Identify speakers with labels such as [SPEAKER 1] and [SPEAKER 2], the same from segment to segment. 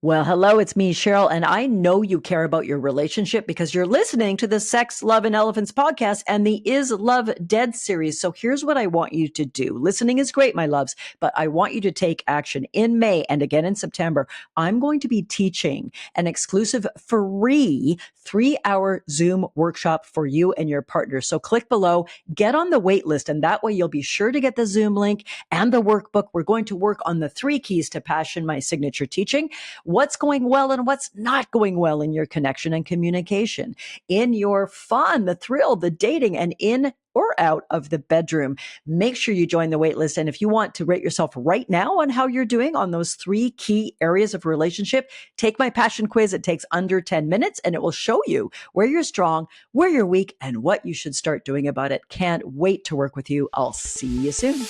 [SPEAKER 1] Well, hello, it's me, Cheryl, and I know you care about your relationship because you're listening to the Sex, Love, and Elephants podcast and the Is Love Dead series. So here's what I want you to do. Listening is great, my loves, but I want you to take action. In May and again in September, I'm going to be teaching an exclusive free 3-hour Zoom workshop for you and your partner. So click below, get on the wait list, and that way you'll be sure to get the Zoom link and the workbook. We're going to work on the 3 keys to passion, my signature teaching. What's going well and what's not going well in your connection and communication, in your fun, the thrill, the dating, and in or out of the bedroom. Make sure you join the waitlist. And if you want to rate yourself right now on how you're doing on those 3 key areas of relationship, take my passion quiz. It takes under 10 minutes and it will show you where you're strong, where you're weak, and what you should start doing about it. Can't wait to work with you. I'll see you soon.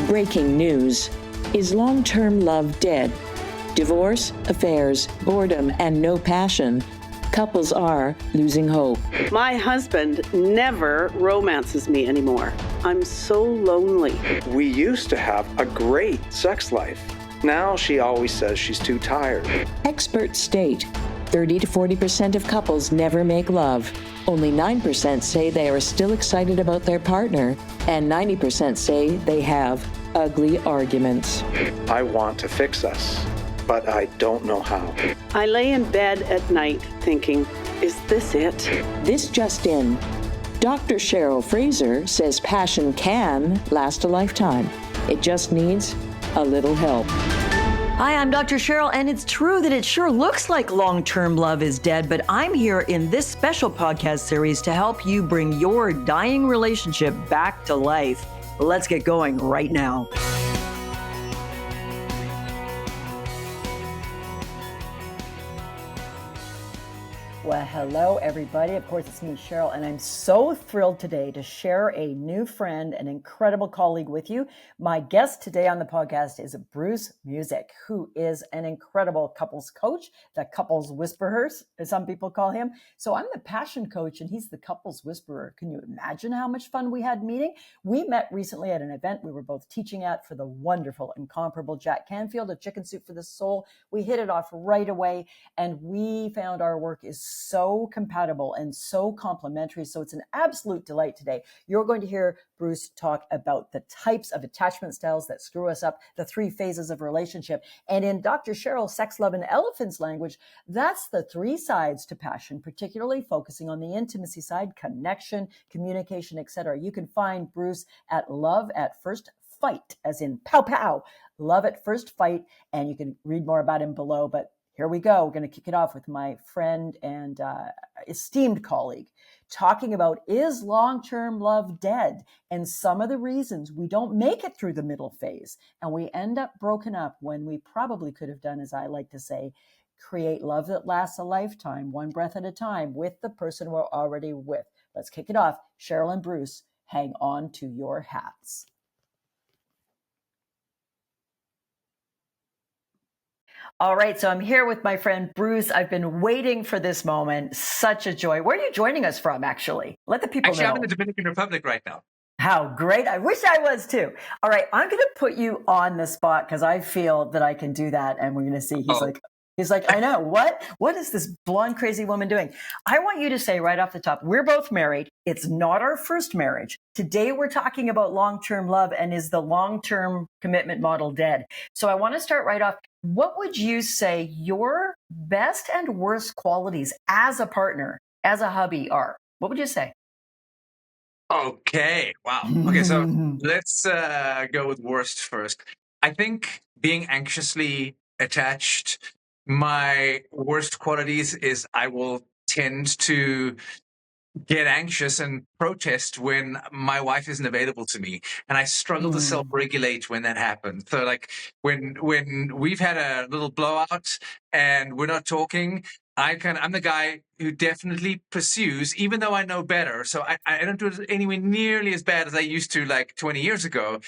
[SPEAKER 2] Breaking news. Is long-term love dead? Divorce, affairs, boredom, and no passion. Couples are losing hope.
[SPEAKER 3] My husband never romances me anymore. I'm so lonely.
[SPEAKER 4] We used to have a great sex life. Now she always says she's too tired.
[SPEAKER 2] Experts state 30 to 40% of couples never make love. Only 9% say they are still excited about their partner, and 90% say they have ugly arguments.
[SPEAKER 4] I want to fix us, but I don't know how.
[SPEAKER 3] I lay in bed at night thinking, is this it?
[SPEAKER 2] This just in. Dr. Cheryl Fraser says passion can last a lifetime. It just needs a little help.
[SPEAKER 1] Hi, I'm Dr. Cheryl, and it's true that it sure looks like long-term love is dead, but I'm here in this special podcast series to help you bring your dying relationship back to life. Let's get going right now. Well, hello, everybody. Of course, it's me, Cheryl, and I'm so thrilled today to share a new friend, an incredible colleague with you. My guest today on the podcast is Bruce Muzik, who is an incredible couples coach, the couples whisperer, as some people call him. So I'm the passion coach, and he's the couples whisperer. Can you imagine how much fun we had meeting? We met recently at an event we were both teaching at for the wonderful, incomparable Jack Canfield of Chicken Soup for the Soul. We hit it off right away, and we found our work is so compatible and so complementary. So it's an absolute delight today. You're going to hear Bruce talk about the types of attachment styles that screw us up, the 3 phases of relationship. And in Dr. Cheryl's Sex, Love, and Elephants language, that's the 3 sides to passion, particularly focusing on the intimacy side, connection, communication, etc. You can find Bruce at Love at First Fight, as in pow pow, Love at First Fight. And you can read more about him below, but here we go. We're going to kick it off with my friend and esteemed colleague talking about, is long-term love dead? And some of the reasons we don't make it through the middle phase and we end up broken up when we probably could have done, as I like to say, create love that lasts a lifetime, one breath at a time with the person we're already with. Let's kick it off. Cheryl and Bruce, hang on to your hats. All right, so I'm here with my friend Bruce. I've been waiting for this moment. Such a joy. Where are you joining us from, actually? Let the people know.
[SPEAKER 5] I'm in the Dominican Republic right now.
[SPEAKER 1] How great. I wish I was too. All right, I'm going to put you on the spot because I feel that I can do that. And we're going to see. He's like, I know. What is this blonde, crazy woman doing? I want you to say right off the top, we're both married. It's not our first marriage. Today, we're talking about long-term love and is the long-term commitment model dead? So I want to start right off. What would you say your best and worst qualities as a partner, as a hubby are? What would you say?
[SPEAKER 5] Okay. Wow. Okay. So let's go with worst first. I think being anxiously attached, my worst qualities is I will tend to get anxious and protest when my wife isn't available to me, and I struggle to self-regulate when that happens. So like when we've had a little blowout and we're not talking, I'm the guy who definitely pursues, even though I know better. So I don't do it anywhere nearly as bad as I used to like 20 years ago.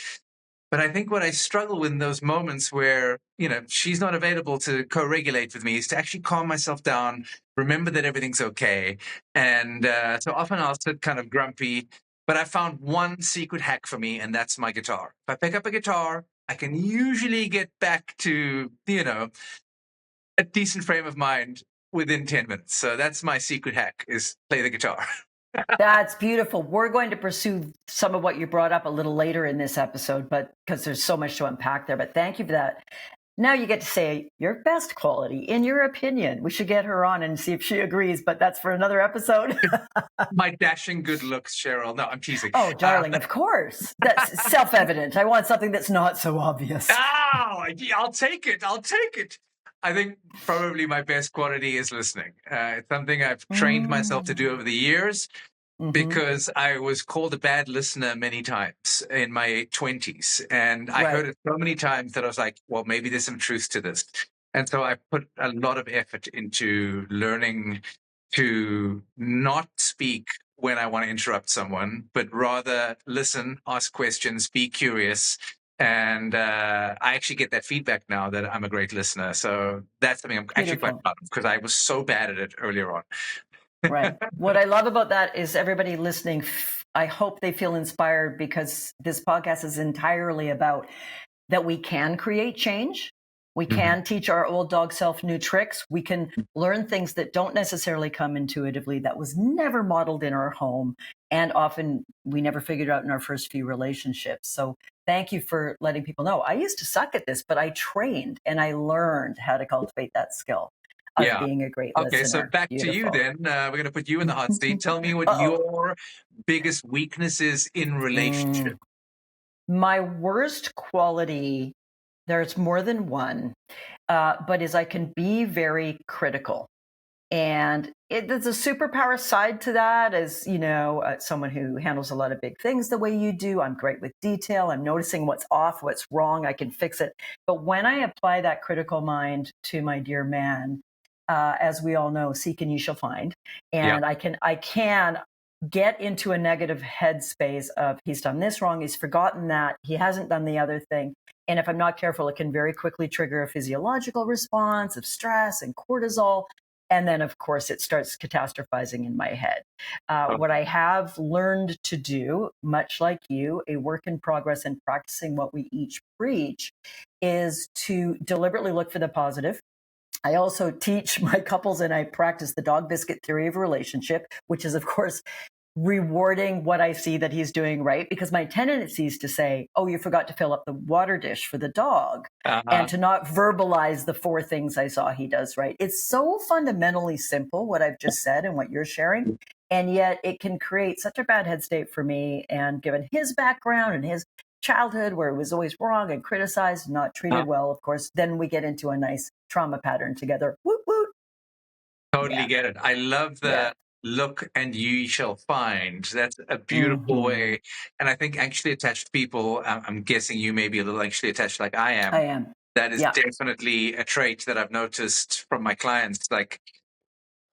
[SPEAKER 5] But I think what I struggle with in those moments where, she's not available to co-regulate with me is to actually calm myself down, remember that everything's okay. And so often I'll sit kind of grumpy, but I found one secret hack for me, and that's my guitar. If I pick up a guitar, I can usually get back to, a decent frame of mind within 10 minutes. So that's my secret hack, is play the guitar.
[SPEAKER 1] That's beautiful. We're going to pursue some of what you brought up a little later in this episode, but because there's so much to unpack there. But thank you for that. Now you get to say your best quality, in your opinion. We should get her on and see if she agrees, but that's for another episode.
[SPEAKER 5] My dashing good looks, Cheryl. No, I'm teasing.
[SPEAKER 1] Oh, darling, of course. That's self-evident. I want something that's not so obvious.
[SPEAKER 5] Oh, I'll take it. I'll take it. I think probably my best quality is listening. It's something I've trained myself to do over the years. Because I was called a bad listener many times in my 20s. And I heard it so many times that I was like, well, maybe there's some truth to this. And so I put a lot of effort into learning to not speak when I want to interrupt someone, but rather listen, ask questions, be curious. And I actually get that feedback now that I'm a great listener. So that's something I'm actually quite proud of, because I was so bad at it earlier on.
[SPEAKER 1] Right. What I love about that is everybody listening, I hope they feel inspired, because this podcast is entirely about that we can create change. We can teach our old dog self new tricks. We can learn things that don't necessarily come intuitively, that was never modeled in our home. And often we never figured out in our first few relationships. So thank you for letting people know. I used to suck at this, but I trained and I learned how to cultivate that skill of being a great listener.
[SPEAKER 5] Okay, so back to you then. We're going to put you in the hot seat. Tell me what your biggest weakness is in relationship.
[SPEAKER 1] My worst quality, there's more than one, but is I can be very critical. And there's a superpower side to that, as you know, someone who handles a lot of big things the way you do. I'm great with detail. I'm noticing what's off, what's wrong. I can fix it. But when I apply that critical mind to my dear man, as we all know, seek and you shall find. And I can get into a negative headspace of he's done this wrong, he's forgotten that, he hasn't done the other thing. And if I'm not careful, it can very quickly trigger a physiological response of stress and cortisol. And then, of course, it starts catastrophizing in my head. What I have learned to do, much like you, a work in progress in practicing what we each preach, is to deliberately look for the positive. I also teach my couples and I practice the dog biscuit theory of relationship, which is, of course, rewarding what I see that he's doing right. Because my tendency is to say, oh, you forgot to fill up the water dish for the dog, and to not verbalize the 4 things I saw he does right. It's so fundamentally simple, what I've just said and what you're sharing. And yet it can create such a bad head state for me. And given his background and his childhood, where it was always wrong and criticized and not treated well, of course, then we get into a nice trauma pattern together. Woot, woot.
[SPEAKER 5] Totally get it. I love the look and you shall find. That's a beautiful way. And I think anxiously attached people, I'm guessing you may be a little anxiously attached like I am.
[SPEAKER 1] I am.
[SPEAKER 5] That is definitely a trait that I've noticed from my clients. Like,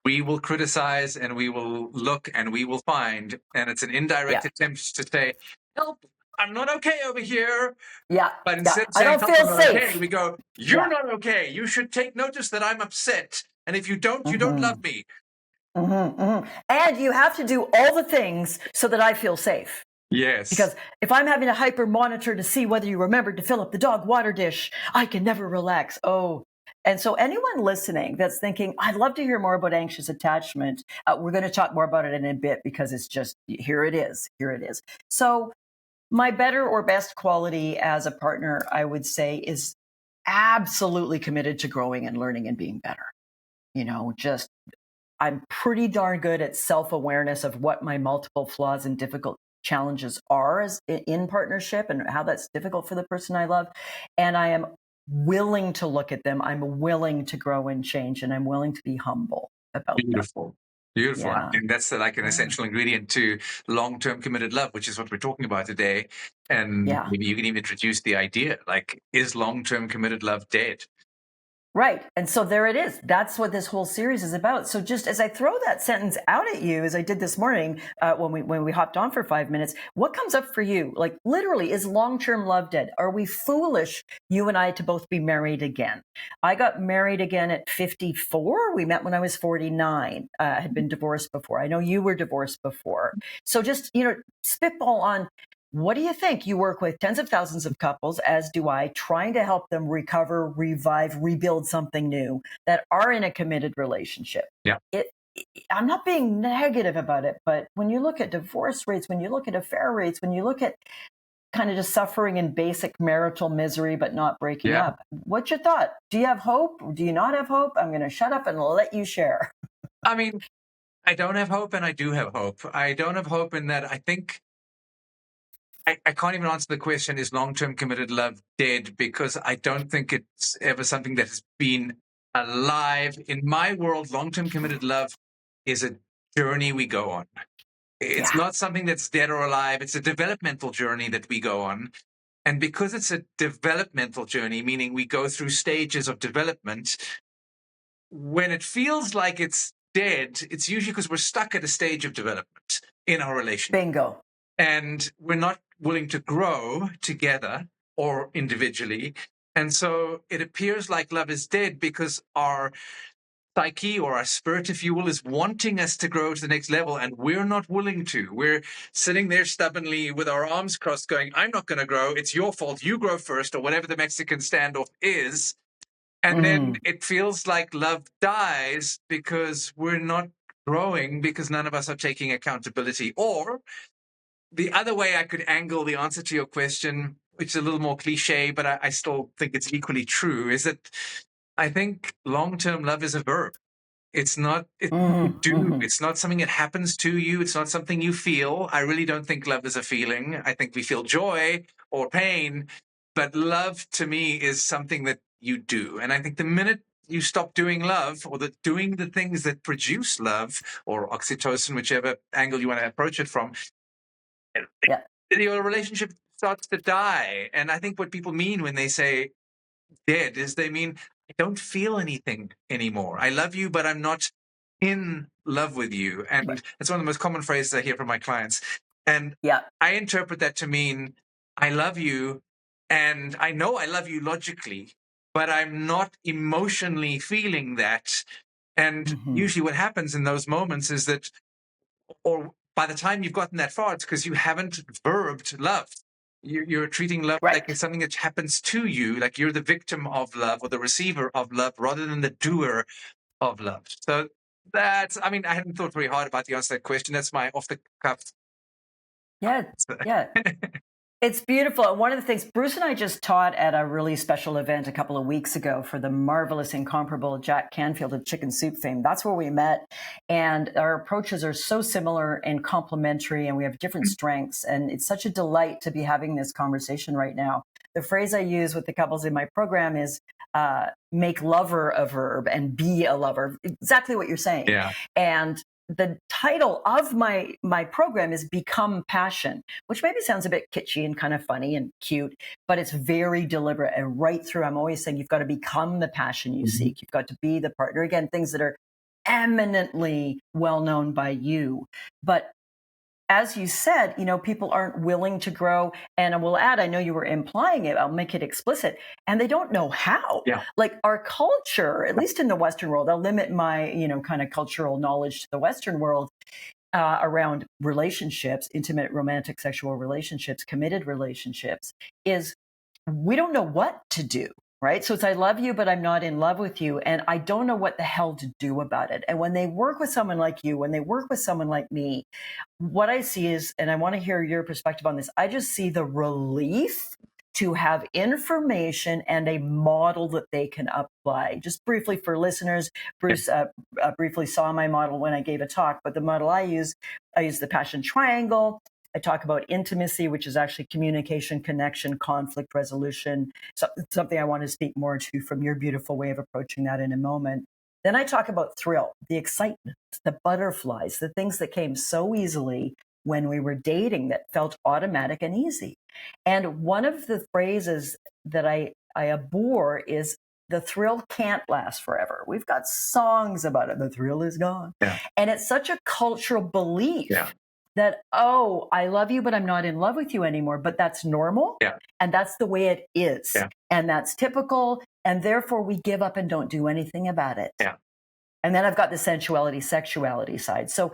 [SPEAKER 5] we will criticize and we will look and we will find. And it's an indirect attempt to say, help, I'm not okay over here.
[SPEAKER 1] Yeah.
[SPEAKER 5] But instead of saying,
[SPEAKER 1] I don't feel safe.
[SPEAKER 5] Okay, we go, you're not okay. You should take notice that I'm upset. And if you don't, you don't love me.
[SPEAKER 1] And you have to do all the things so that I feel safe.
[SPEAKER 5] Yes.
[SPEAKER 1] Because if I'm having to hyper monitor to see whether you remembered to fill up the dog water dish, I can never relax. Oh. And so anyone listening that's thinking, I'd love to hear more about anxious attachment, we're going to talk more about it in a bit, because it's just, here it is. So my better or best quality as a partner, I would say, is absolutely committed to growing and learning and being better. You know, just I'm pretty darn good at self-awareness of what my multiple flaws and difficult challenges are in partnership and how that's difficult for the person I love. And I am willing to look at them. I'm willing to grow and change, and I'm willing to be humble about
[SPEAKER 5] Beautiful. Beautiful.
[SPEAKER 1] Yeah.
[SPEAKER 5] And that's like an essential ingredient to long-term committed love, which is what we're talking about today. And maybe you can even introduce the idea, like, is long-term committed love dead?
[SPEAKER 1] Right. And so there it is. That's what this whole series is about. So just as I throw that sentence out at you, as I did this morning, when we hopped on for 5 minutes, what comes up for you? Like, literally, is long-term love dead? Are we foolish, you and I, to both be married again? I got married again at 54. We met when I was 49. Had been divorced before. I know you were divorced before. So just, spitball on, What do you think? You work with tens of thousands of couples, as do I, trying to help them recover, revive, rebuild something new that are in a committed relationship.
[SPEAKER 5] Yeah.
[SPEAKER 1] I'm not being negative about it, but when you look at divorce rates, when you look at affair rates, when you look at kind of just suffering in basic marital misery but not breaking up, what's your thought? Do you have hope? Do you not have hope? I'm going to shut up and let you share.
[SPEAKER 5] I mean, I don't have hope and I do have hope. I don't have hope in that I think I can't even answer the question, is long-term committed love dead? Because I don't think it's ever something that has been alive. In my world, long-term committed love is a journey we go on. It's not something that's dead or alive. It's a developmental journey that we go on. And because it's a developmental journey, meaning we go through stages of development, when it feels like it's dead, it's usually because we're stuck at a stage of development in our relationship.
[SPEAKER 1] Bingo.
[SPEAKER 5] And we're not willing to grow together or individually. And so it appears like love is dead because our psyche or our spirit, if you will, is wanting us to grow to the next level, and we're not willing to. We're sitting there stubbornly with our arms crossed going, I'm not going to grow. It's your fault. You grow first, or whatever the Mexican standoff is. And then it feels like love dies because we're not growing, because none of us are taking accountability. Or the other way I could angle the answer to your question, which is a little more cliche, but I still think it's equally true, is that I think long-term love is a verb. It's not, it's not something that happens to you. It's not something you feel. I really don't think love is a feeling. I think we feel joy or pain, but love to me is something that you do. And I think the minute you stop doing love, or doing the things that produce love, or oxytocin, whichever angle you want to approach it from, your relationship starts to die. And I think what people mean when they say dead is they mean, I don't feel anything anymore. I love you, but I'm not in love with you. And it's one of the most common phrases I hear from my clients. And I interpret that to mean, I love you, and I know I love you logically, but I'm not emotionally feeling that. And usually what happens in those moments is that, or by the time you've gotten that far, it's because you haven't verbed love. You're treating love like it's something that happens to you, like you're the victim of love or the receiver of love rather than the doer of love. So that's, I mean, I hadn't thought very hard about the answer to that question. That's my off the cuff.
[SPEAKER 1] Yeah. It's beautiful. And one of the things, Bruce and I just taught at a really special event a couple of weeks ago for the marvelous, incomparable Jack Canfield of Chicken Soup fame. That's where we met. And our approaches are so similar and complementary, and we have different strengths. And it's such a delight to be having this conversation right now. The phrase I use with the couples in my program is make lover a verb and be a lover. Exactly what you're saying.
[SPEAKER 5] Yeah.
[SPEAKER 1] And the title of my program is Become Passion, which maybe sounds a bit kitschy and kind of funny and cute, but it's very deliberate. And right through, I'm always saying you've got to become the passion you seek. You've got to be the partner. Again, things that are eminently well known by you. But as you said, people aren't willing to grow. And I will add, I know you were implying it, I'll make it explicit, and they don't know how.
[SPEAKER 5] Yeah.
[SPEAKER 1] Like our culture, at least in the Western world, I'll limit my, kind of cultural knowledge to the Western world around relationships, intimate, romantic, sexual relationships, committed relationships, is we don't know what to do. Right. So it's, I love you, but I'm not in love with you. And I don't know what the hell to do about it. And when they work with someone like you, when they work with someone like me, what I see is, and I want to hear your perspective on this, I just see the relief to have information and a model that they can apply. Just briefly for listeners, Bruce briefly saw my model when I gave a talk, but the model I use the passion triangle. I talk about intimacy, which is actually communication, connection, conflict resolution, something I want to speak more to from your beautiful way of approaching that in a moment. Then I talk about thrill, the excitement, the butterflies, the things that came so easily when we were dating that felt automatic and easy. And one of the phrases that I abhor is the thrill can't last forever. We've got songs about it. The thrill is gone.
[SPEAKER 5] Yeah.
[SPEAKER 1] And it's such a cultural belief. Yeah. That, oh, I love you, but I'm not in love with you anymore. But that's normal.
[SPEAKER 5] Yeah.
[SPEAKER 1] And that's the way it is.
[SPEAKER 5] Yeah.
[SPEAKER 1] And that's typical. And therefore, we give up and don't do anything about it.
[SPEAKER 5] Yeah.
[SPEAKER 1] And then I've got the sensuality, sexuality side. So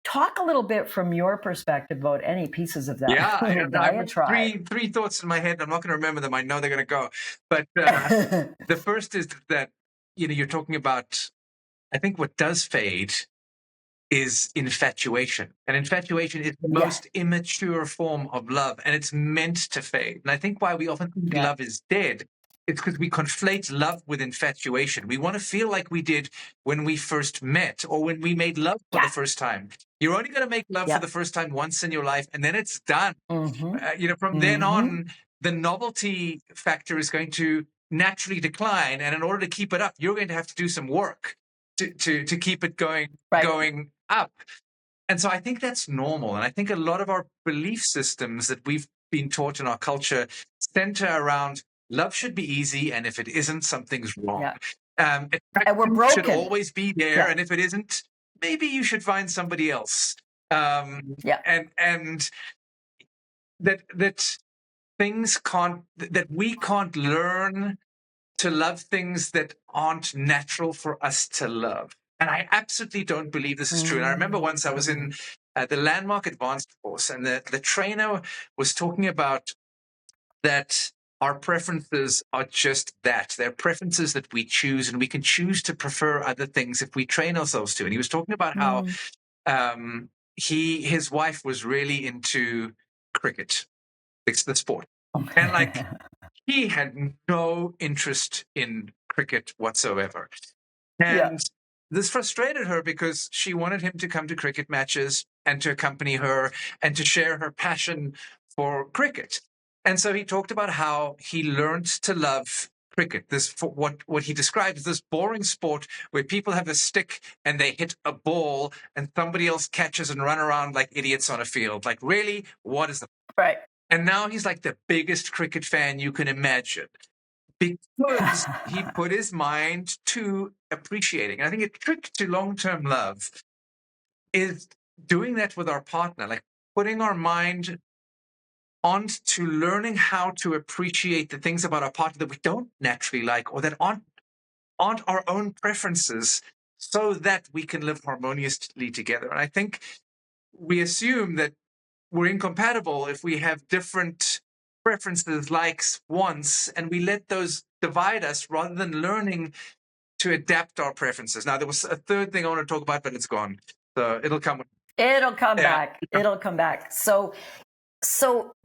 [SPEAKER 1] talk a little bit from your perspective about any pieces of that little
[SPEAKER 5] I've got
[SPEAKER 1] diatribe.
[SPEAKER 5] three thoughts in my head. I'm not going to remember them. I know they're going to go. But the first is that, you're talking about, I think what does fade is infatuation. And infatuation is the most immature form of love, and it's meant to fade. And I think why we often think love is dead, it's because we conflate love with infatuation. We want to feel like we did when we first met or when we made love for the first time. You're only going to make love for the first time once in your life, and then it's done. From then on, the novelty factor is going to naturally decline. And in order to keep it up, you're going to have to do some work to keep it going up. And so I think that's normal. And I think a lot of our belief systems that we've been taught in our culture center around love should be easy, and if it isn't, something's wrong.
[SPEAKER 1] And we're broken.
[SPEAKER 5] Should always be there, and if it isn't, maybe you should find somebody else. And that things that we can't learn to love things that aren't natural for us to love. And I absolutely don't believe this is true. And I remember once I was in the Landmark Advanced course, and the trainer was talking about that our preferences are just that. They're preferences that we choose, and we can choose to prefer other things if we train ourselves to. And he was talking about how his wife was really into cricket. It's the sport. And he had no interest in cricket whatsoever. And this frustrated her because she wanted him to come to cricket matches and to accompany her and to share her passion for cricket. And so he talked about how he learned to love cricket, what he described as this boring sport where people have a stick and they hit a ball and somebody else catches and run around like idiots on a field. Like, really, what is the
[SPEAKER 1] right?
[SPEAKER 5] And now he's like the biggest cricket fan you can imagine because he put his mind to appreciating. And I think a trick to long-term love is doing that with our partner, like putting our mind onto learning how to appreciate the things about our partner that we don't naturally like or that aren't our own preferences, so that we can live harmoniously together. And I think we assume that we're incompatible if we have different preferences, likes, wants, and we let those divide us rather than learning to adapt our preferences. Now, there was a third thing I want to talk about, but it's gone. So it'll come.
[SPEAKER 1] It'll come back. It'll come back. So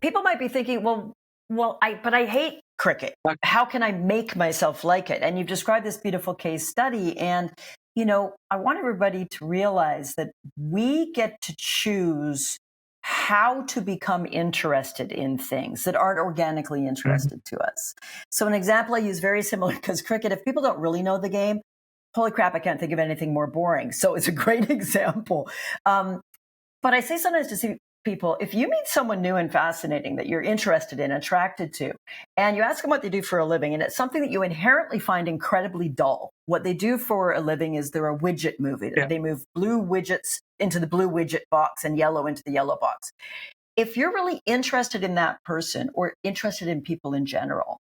[SPEAKER 1] people might be thinking, but I hate cricket. How can I make myself like it? And you've described this beautiful case study. And, I want everybody to realize that we get to choose how to become interested in things that aren't organically interested to us. So an example I use very similar, because cricket, if people don't really know the game, holy crap, I can't think of anything more boring. So it's a great example. But I say sometimes to see people, if you meet someone new and fascinating that you're interested in, attracted to, and you ask them what they do for a living, and it's something that you inherently find incredibly dull. What they do for a living is they're a widget mover. They move blue widgets into the blue widget box and yellow into the yellow box. If you're really interested in that person or interested in people in general,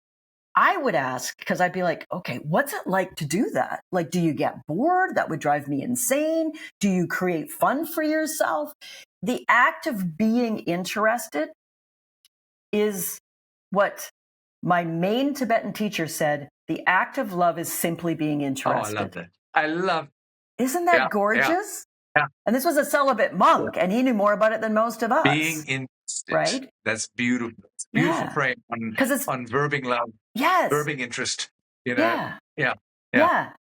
[SPEAKER 1] I would ask, because I'd be like, okay, what's it like to do that? Like, do you get bored? That would drive me insane. Do you create fun for yourself? The act of being interested is what my main Tibetan teacher said. The act of love is simply being interested.
[SPEAKER 5] Oh, I love that. I love.
[SPEAKER 1] Isn't that gorgeous?
[SPEAKER 5] Yeah.
[SPEAKER 1] And this was a celibate monk, and he knew more about it than most of us.
[SPEAKER 5] Being interested. Right? That's beautiful. It's a beautiful frame on verbing love.
[SPEAKER 1] Yes.
[SPEAKER 5] Verbing interest. Yeah.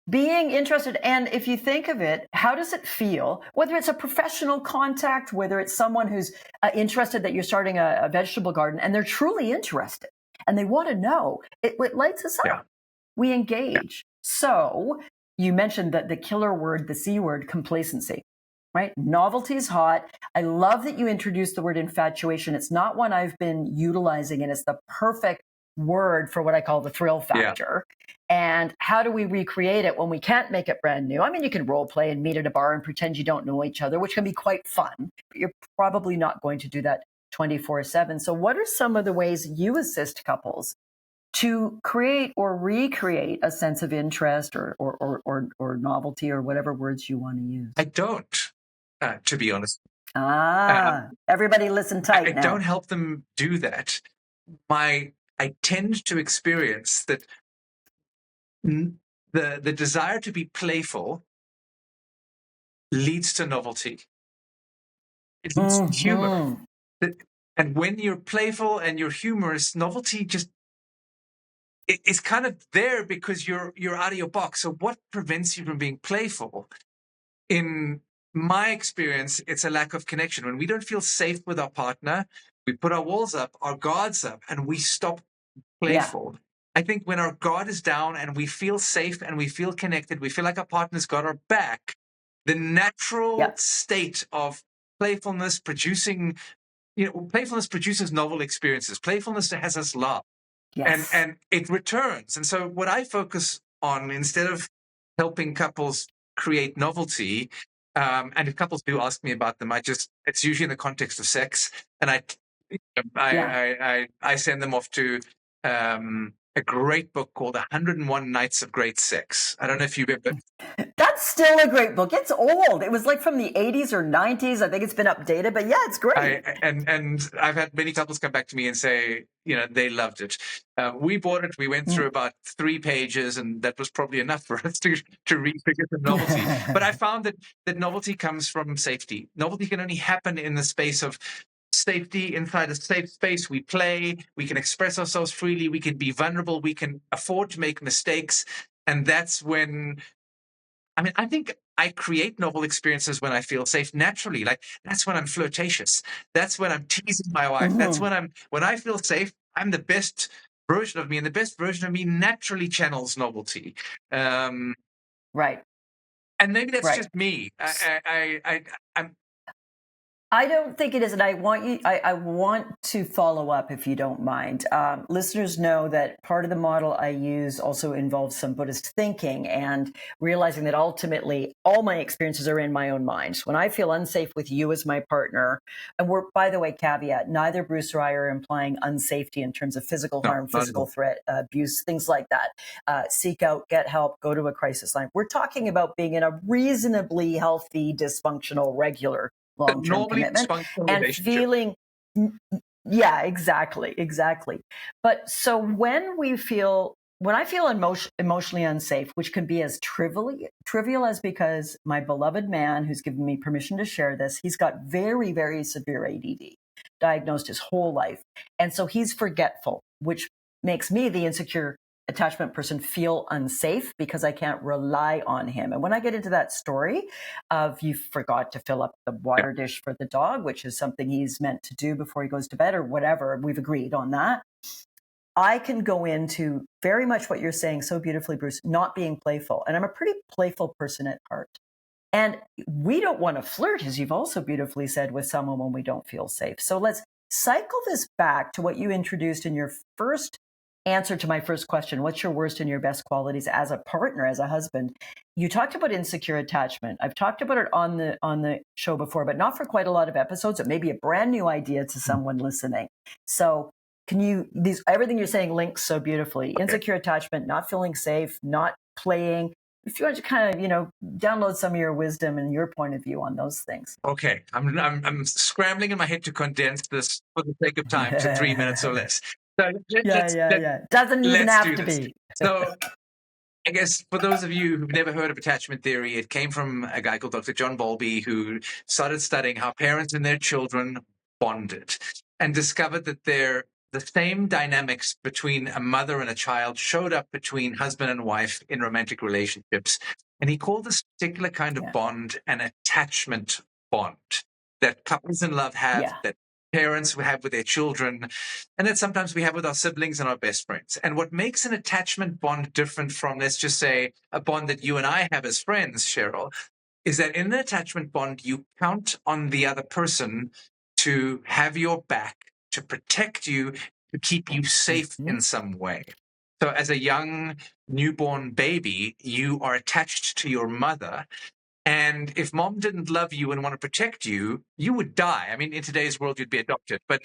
[SPEAKER 1] Being interested. And if you think of it, how does it feel? Whether it's a professional contact, whether it's someone who's interested that you're starting a vegetable garden and they're truly interested and they want to know, it lights us up.
[SPEAKER 5] Yeah.
[SPEAKER 1] We engage. Yeah. So you mentioned that the killer word, the C word, complacency, right? Novelty is hot. I love that you introduced the word infatuation. It's not one I've been utilizing, and it's the perfect word for what I call the thrill factor. Yeah. And how do we recreate it when we can't make it brand new? I mean, you can role play and meet at a bar and pretend you don't know each other, which can be quite fun, but you're probably not going to do that 24/7. So what are some of the ways you assist couples to create or recreate a sense of interest or novelty or whatever words you want to use?
[SPEAKER 5] I don't. to be honest.
[SPEAKER 1] Everybody listen tight
[SPEAKER 5] I
[SPEAKER 1] now.
[SPEAKER 5] don't help them do that. I tend to experience that the desire to be playful leads to novelty. It leads to humor. And when you're playful and you're humorous, novelty just it's kind of there because you're out of your box. So what prevents you from being playful? In my experience, it's a lack of connection. When we don't feel safe with our partner, we put our walls up, our guards up, and we stop playful. Yeah. I think when our guard is down and we feel safe and we feel connected, we feel like our partner's got our back, the natural state of playfulness producing, playfulness produces novel experiences. Playfulness has us laugh. Yes. And it returns. And so what I focus on, instead of helping couples create novelty, and if couples do ask me about them, it's usually in the context of sex. And I send them off to a great book called 101 Nights of Great Sex. I don't know if you've ever...
[SPEAKER 1] That's still a great book. It's old. It was like from the 80s or 90s. I think it's been updated, but yeah, it's great.
[SPEAKER 5] And I've had many couples come back to me and say, they loved it. We bought it. We went through about 3 pages, and that was probably enough for us to refigure the novelty. But I found that novelty comes from safety. Novelty can only happen in the space of safety. Inside a safe space, we play, we can express ourselves freely, we can be vulnerable, we can afford to make mistakes. And that's when, I think I create novel experiences when I feel safe naturally. Like, that's when I'm flirtatious. That's when I'm teasing my wife. That's when I feel safe, I'm the best version of me, and the best version of me naturally channels novelty.
[SPEAKER 1] Right.
[SPEAKER 5] And maybe that's just me.
[SPEAKER 1] I don't think it is, and I want to follow up, if you don't mind. Listeners know that part of the model I use also involves some Buddhist thinking and realizing that ultimately all my experiences are in my own mind. When I feel unsafe with you as my partner, and we're, by the way, caveat, neither Bruce or I are implying unsafety in terms of physical harm, physical threat, abuse, things like that. Seek out, get help, go to a crisis line. We're talking about being in a reasonably healthy, dysfunctional, regular long-term commitment and feeling, exactly. But so when I feel emotionally unsafe, which can be as trivial as, because my beloved man who's given me permission to share this, he's got very, very severe ADD, diagnosed his whole life. And so he's forgetful, which makes me, the insecure attachment person, feel unsafe because I can't rely on him. And when I get into that story of you forgot to fill up the water dish for the dog, which is something he's meant to do before he goes to bed or whatever, we've agreed on that, I can go into very much what you're saying so beautifully, Bruce, not being playful. And I'm a pretty playful person at heart. And we don't want to flirt, as you've also beautifully said, with someone when we don't feel safe. So let's cycle this back to what you introduced in your first answer to my first question. What's your worst and your best qualities as a partner, as a husband? You talked about insecure attachment. I've talked about it on the show before, but not for quite a lot of episodes. It may be a brand new idea to someone listening. So everything you're saying links so beautifully. Insecure attachment, not feeling safe, not playing. If you want to kind of, download some of your wisdom and your point of view on those things.
[SPEAKER 5] Okay, I'm scrambling in my head to condense this for the sake of time to 3 minutes or less. So
[SPEAKER 1] Doesn't even have to be.
[SPEAKER 5] So I guess for those of you who've never heard of attachment theory, it came from a guy called Dr. John Bowlby, who started studying how parents and their children bonded and discovered that the same dynamics between a mother and a child showed up between husband and wife in romantic relationships. And he called this particular kind of bond an attachment bond that couples in love have, that parents have with their children, and that sometimes we have with our siblings and our best friends. And what makes an attachment bond different from, let's just say, a bond that you and I have as friends, Cheryl, is that in an attachment bond, you count on the other person to have your back, to protect you, to keep you safe in some way. So as a young newborn baby, you are attached to your mother. And if mom didn't love you and want to protect you, you would die. I mean, in today's world, you'd be adopted. But,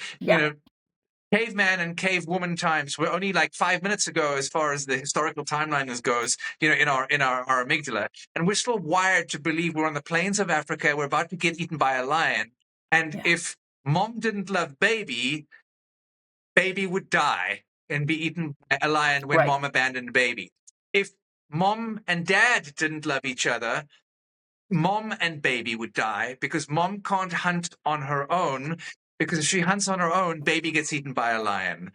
[SPEAKER 5] caveman and cavewoman times. We're only like 5 minutes ago, as far as the historical timeline goes, in our amygdala, and we're still wired to believe we're on the plains of Africa. We're about to get eaten by a lion, and if mom didn't love baby would die and be eaten by a lion when mom abandoned baby. If mom and dad didn't love each other, mom and baby would die, because mom can't hunt on her own, because if she hunts on her own, baby gets eaten by a lion.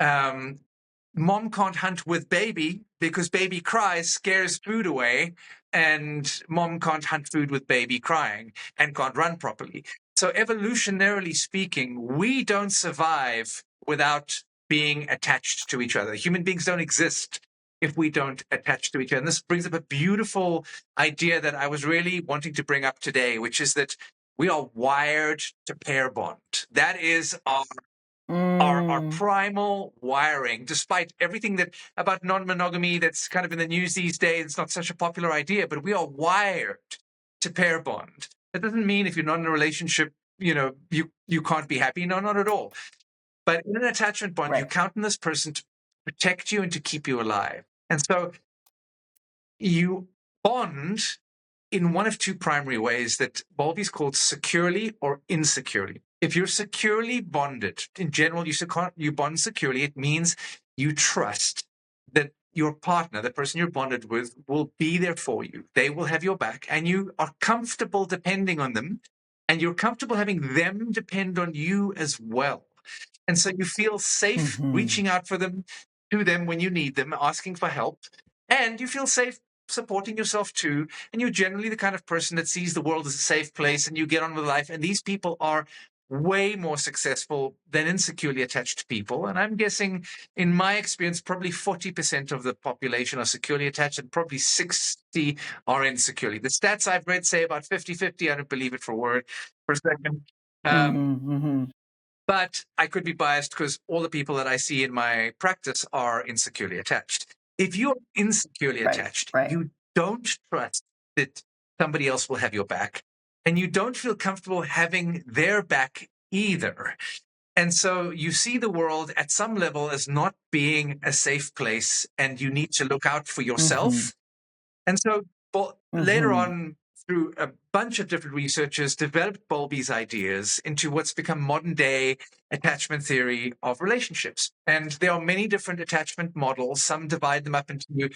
[SPEAKER 5] Mom can't hunt with baby because baby cries, scares food away, and mom can't hunt food with baby crying and can't run properly. So evolutionarily speaking, we don't survive without being attached to each other. Human beings don't exist if we don't attach to each other. And this brings up a beautiful idea that I was really wanting to bring up today, which is that we are wired to pair bond. That is our primal wiring, despite everything that about non-monogamy that's kind of in the news these days. It's not such a popular idea, but we are wired to pair bond. That doesn't mean if you're not in a relationship, you can't be happy. No, not at all. But in an attachment bond, you count on this person to protect you and to keep you alive. And so you bond in one of two primary ways that Bowlby's called securely or insecurely. If you're securely bonded, in general, you bond securely. It means you trust that your partner, the person you're bonded with, will be there for you. They will have your back, and you are comfortable depending on them, and you're comfortable having them depend on you as well. And so you feel safe reaching out to them when you need them, asking for help, and you feel safe supporting yourself too. And you're generally the kind of person that sees the world as a safe place, and you get on with life. And these people are way more successful than insecurely attached people. And I'm guessing, in my experience, probably 40% of the population are securely attached, and probably 60 are insecurely. The stats I've read say about 50-50. I don't believe it for a second. But I could be biased because all the people that I see in my practice are insecurely attached. If you're insecurely attached, you don't trust that somebody else will have your back, and you don't feel comfortable having their back either. And so you see the world at some level as not being a safe place, and you need to look out for yourself. And so later on, through a bunch of different researchers, developed Bowlby's ideas into what's become modern day attachment theory of relationships. And there are many different attachment models. Some divide them up into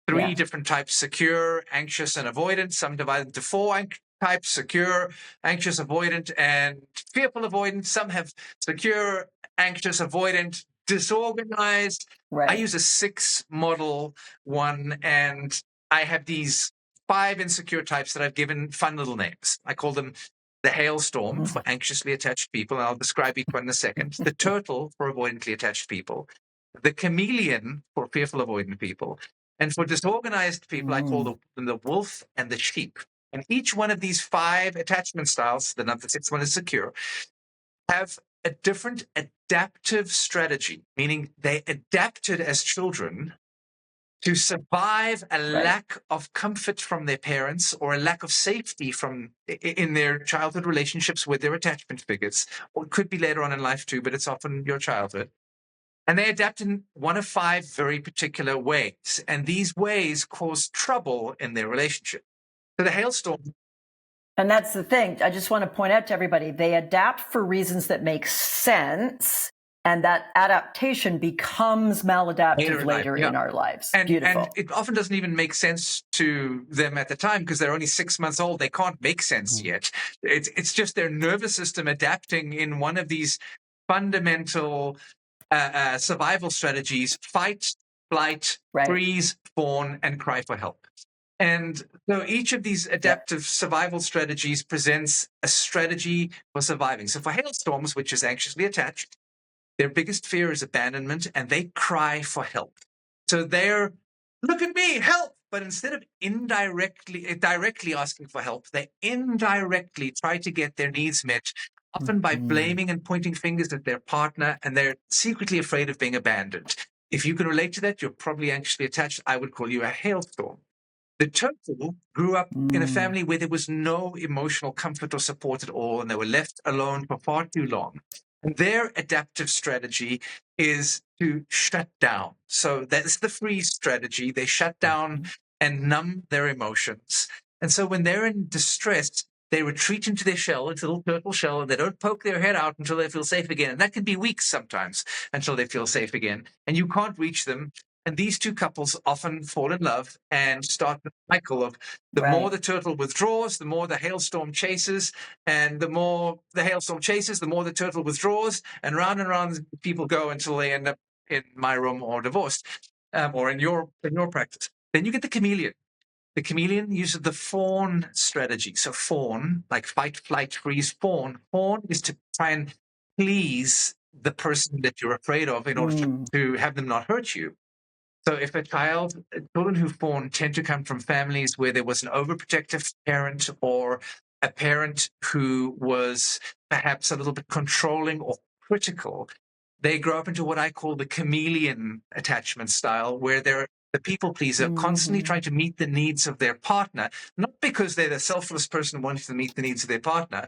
[SPEAKER 5] three different types: secure, anxious, and avoidant. Some divide them into four types: secure, anxious, avoidant, and fearful avoidant. Some have secure, anxious, avoidant, disorganized. I use a 6-model one, and I have these 5 insecure types that I've given fun little names. I call them the hailstorm for anxiously attached people, and I'll describe each one in a second. The turtle for avoidantly attached people. The chameleon for fearful avoidant people. And for disorganized people, I call them the wolf and the sheep. And each one of these 5 attachment styles, the number 6 one is secure, have a different adaptive strategy, meaning they adapted as children to survive a lack of comfort from their parents, or a lack of safety in their childhood relationships with their attachment figures. Or it could be later on in life too, but it's often your childhood. And they adapt in one of 5 very particular ways. And these ways cause trouble in their relationship. So the hailstorm.
[SPEAKER 1] And that's the thing. I just want to point out to everybody, they adapt for reasons that make sense. And that adaptation becomes maladaptive later in our lives. Beautiful.
[SPEAKER 5] And it often doesn't even make sense to them at the time, because they're only 6 months old. They can't make sense yet. It's just their nervous system adapting in one of these fundamental survival strategies: fight, flight, freeze, fawn, and cry for help. And so each of these adaptive survival strategies presents a strategy for surviving. So for hailstorms, which is anxiously attached, their biggest fear is abandonment, and they cry for help. So they're, look at me, help! But instead of directly asking for help, they indirectly try to get their needs met, often by blaming and pointing fingers at their partner, and they're secretly afraid of being abandoned. If you can relate to that, you're probably anxiously attached. I would call you a hailstorm. The turtle grew up in a family where there was no emotional comfort or support at all, and they were left alone for far too long. And their adaptive strategy is to shut down. So that's the freeze strategy. They shut down and numb their emotions. And so when they're in distress, they retreat into their shell, into a little turtle shell, and they don't poke their head out until they feel safe again. And that can be weeks sometimes until they feel safe again. And you can't reach them. And these two couples often fall in love and start the cycle of the more the turtle withdraws, the more the hailstorm chases, and the more the hailstorm chases, the more the turtle withdraws, and round people go until they end up in my room or divorced, or in your practice. Then you get the chameleon. The chameleon uses the fawn strategy. So fawn, like fight, flight, freeze, fawn. Fawn is to try and please the person that you're afraid of in order to have them not hurt you. So if children who fawn tend to come from families where there was an overprotective parent or a parent who was perhaps a little bit controlling or critical, they grow up into what I call the chameleon attachment style, where they're the people pleaser, constantly trying to meet the needs of their partner, not because they're the selfless person wanting to meet the needs of their partner,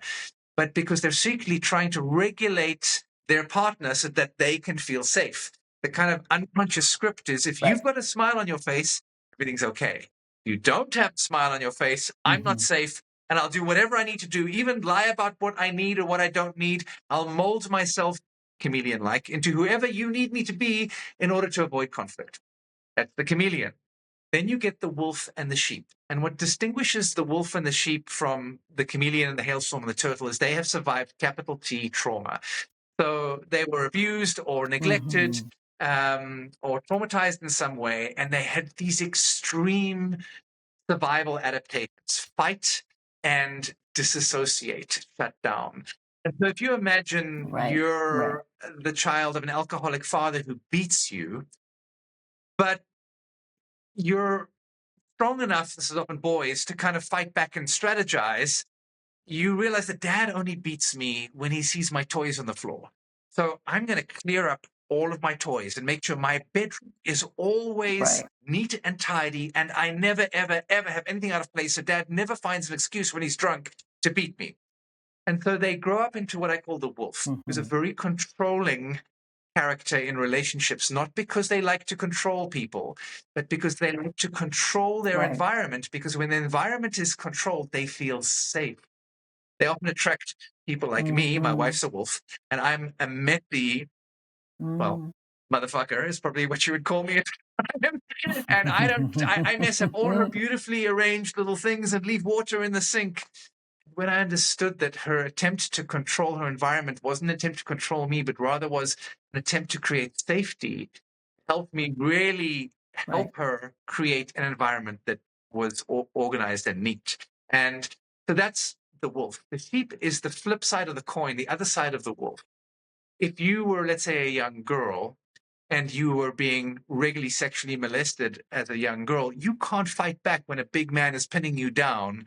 [SPEAKER 5] but because they're secretly trying to regulate their partner so that they can feel safe. The kind of unconscious script is if you've got a smile on your face, everything's okay. You don't have a smile on your face, I'm not safe, and I'll do whatever I need to do, even lie about what I need or what I don't need. I'll mold myself, chameleon-like, into whoever you need me to be in order to avoid conflict. That's the chameleon. Then you get the wolf and the sheep. And what distinguishes the wolf and the sheep from the chameleon and the hailstorm and the turtle is they have survived capital T trauma. So they were abused or neglected or traumatized in some way, and they had these extreme survival adaptations: fight and disassociate, shut down. And so if you imagine you're the child of an alcoholic father who beats you, but you're strong enough, this is often boys, to kind of fight back and strategize, you realize that dad only beats me when he sees my toys on the floor. So I'm going to clear up all of my toys and make sure my bedroom is always neat and tidy, and I never, ever, ever have anything out of place, so dad never finds an excuse when he's drunk to beat me. And so they grow up into what I call the wolf, who's a very controlling character in relationships, not because they like to control people, but because they like to control their environment, because when the environment is controlled, they feel safe. They often attract people like me. My wife's a wolf, and I'm a messy, well, motherfucker is probably what you would call me at the time. And I mess up all her beautifully arranged little things and leave water in the sink. When I understood that her attempt to control her environment wasn't an attempt to control me, but rather was an attempt to create safety, helped me really help her create an environment that was organized and neat. And so that's the wolf. The sheep is the flip side of the coin, the other side of the wolf. If you were, let's say, a young girl, and you were being regularly sexually molested as a young girl, you can't fight back when a big man is pinning you down.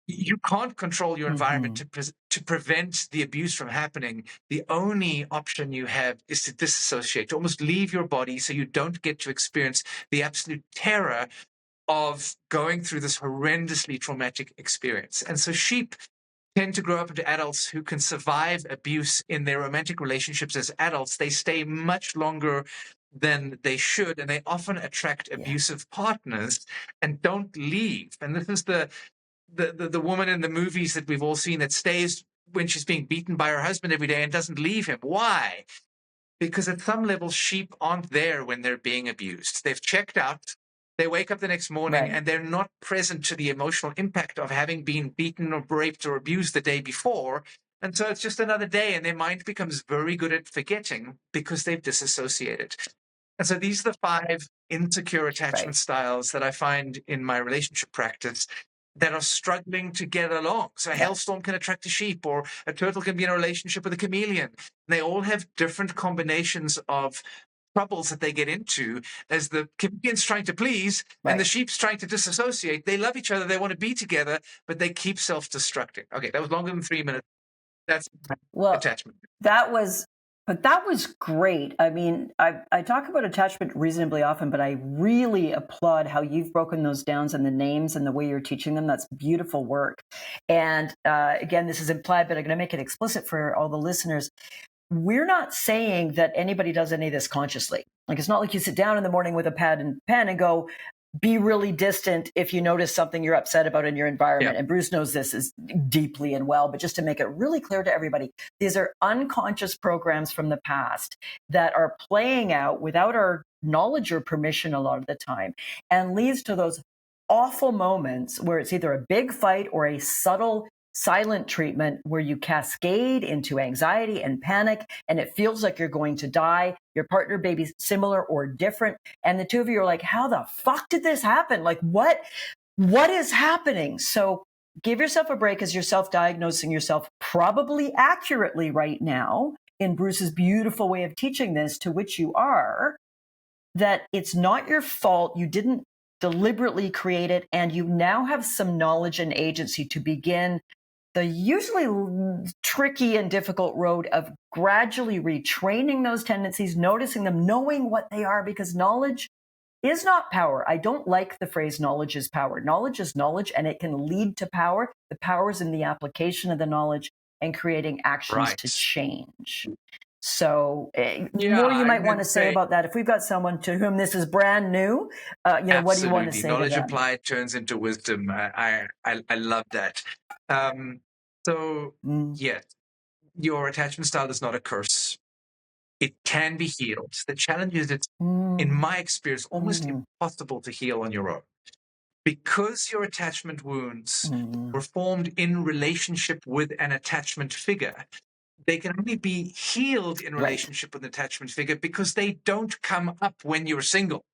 [SPEAKER 5] You can't control your environment to prevent the abuse from happening. The only option you have is to disassociate, to almost leave your body so you don't get to experience the absolute terror of going through this horrendously traumatic experience. And so sheep tend to grow up into adults who can survive abuse in their romantic relationships as adults. They stay much longer than they should, and they often attract abusive partners and don't leave. And this is the woman in the movies that we've all seen that stays when she's being beaten by her husband every day and doesn't leave him. Why? Because at some level, sheep aren't there when they're being abused. They've checked out. They wake up the next morning and they're not present to the emotional impact of having been beaten or raped or abused the day before. And so it's just another day, and their mind becomes very good at forgetting because they've disassociated. And so these are the 5 insecure attachment styles that I find in my relationship practice that are struggling to get along. So a hailstorm can attract a sheep, or a turtle can be in a relationship with a chameleon. They all have different combinations of troubles that they get into as the chameleon's trying to please and the sheep's trying to disassociate. They love each other. They want to be together, but they keep self-destructing. Okay, that was longer than 3 minutes. That's attachment.
[SPEAKER 1] That was great. I mean, I talk about attachment reasonably often, but I really applaud how you've broken those down and the names and the way you're teaching them. That's beautiful work. And again, this is implied, but I'm going to make it explicit for all the listeners. we're not saying that anybody does any of this consciously. Like, it's not like you sit down in the morning with a pad and pen and go, be really distant if you notice something you're upset about in your environment.
[SPEAKER 5] Yeah.
[SPEAKER 1] And Bruce knows this is deeply and well, but just to make it really clear to everybody, these are unconscious programs from the past that are playing out without our knowledge or permission a lot of the time, and leads to those awful moments where it's either a big fight or a subtle silent treatment where you cascade into anxiety and panic, and it feels like you're going to die. Your partner may be similar or different, and the two of you are like, how the fuck did this happen? Like, what is happening? So give yourself a break as you're self-diagnosing yourself probably accurately right now in Bruce's beautiful way of teaching this, to which you are, that it's not your fault. You didn't deliberately create it, and you now have some knowledge and agency to begin the usually tricky and difficult road of gradually retraining those tendencies, noticing them, knowing what they are, because knowledge is not power. I don't like the phrase knowledge is power. Knowledge is knowledge, and it can lead to power. The power is in the application of the knowledge and creating actions to change. So more you might want to say about that. If we've got someone to whom this is brand new, what do you want to say
[SPEAKER 5] knowledge
[SPEAKER 1] to them?
[SPEAKER 5] applied turns into wisdom. I love that. Yes, your attachment style is not a curse. It can be healed. The challenge is it's, in my experience, almost impossible to heal on your own. Because your attachment wounds were formed in relationship with an attachment figure, they can only be healed in relationship with an attachment figure because they don't come up when you're single.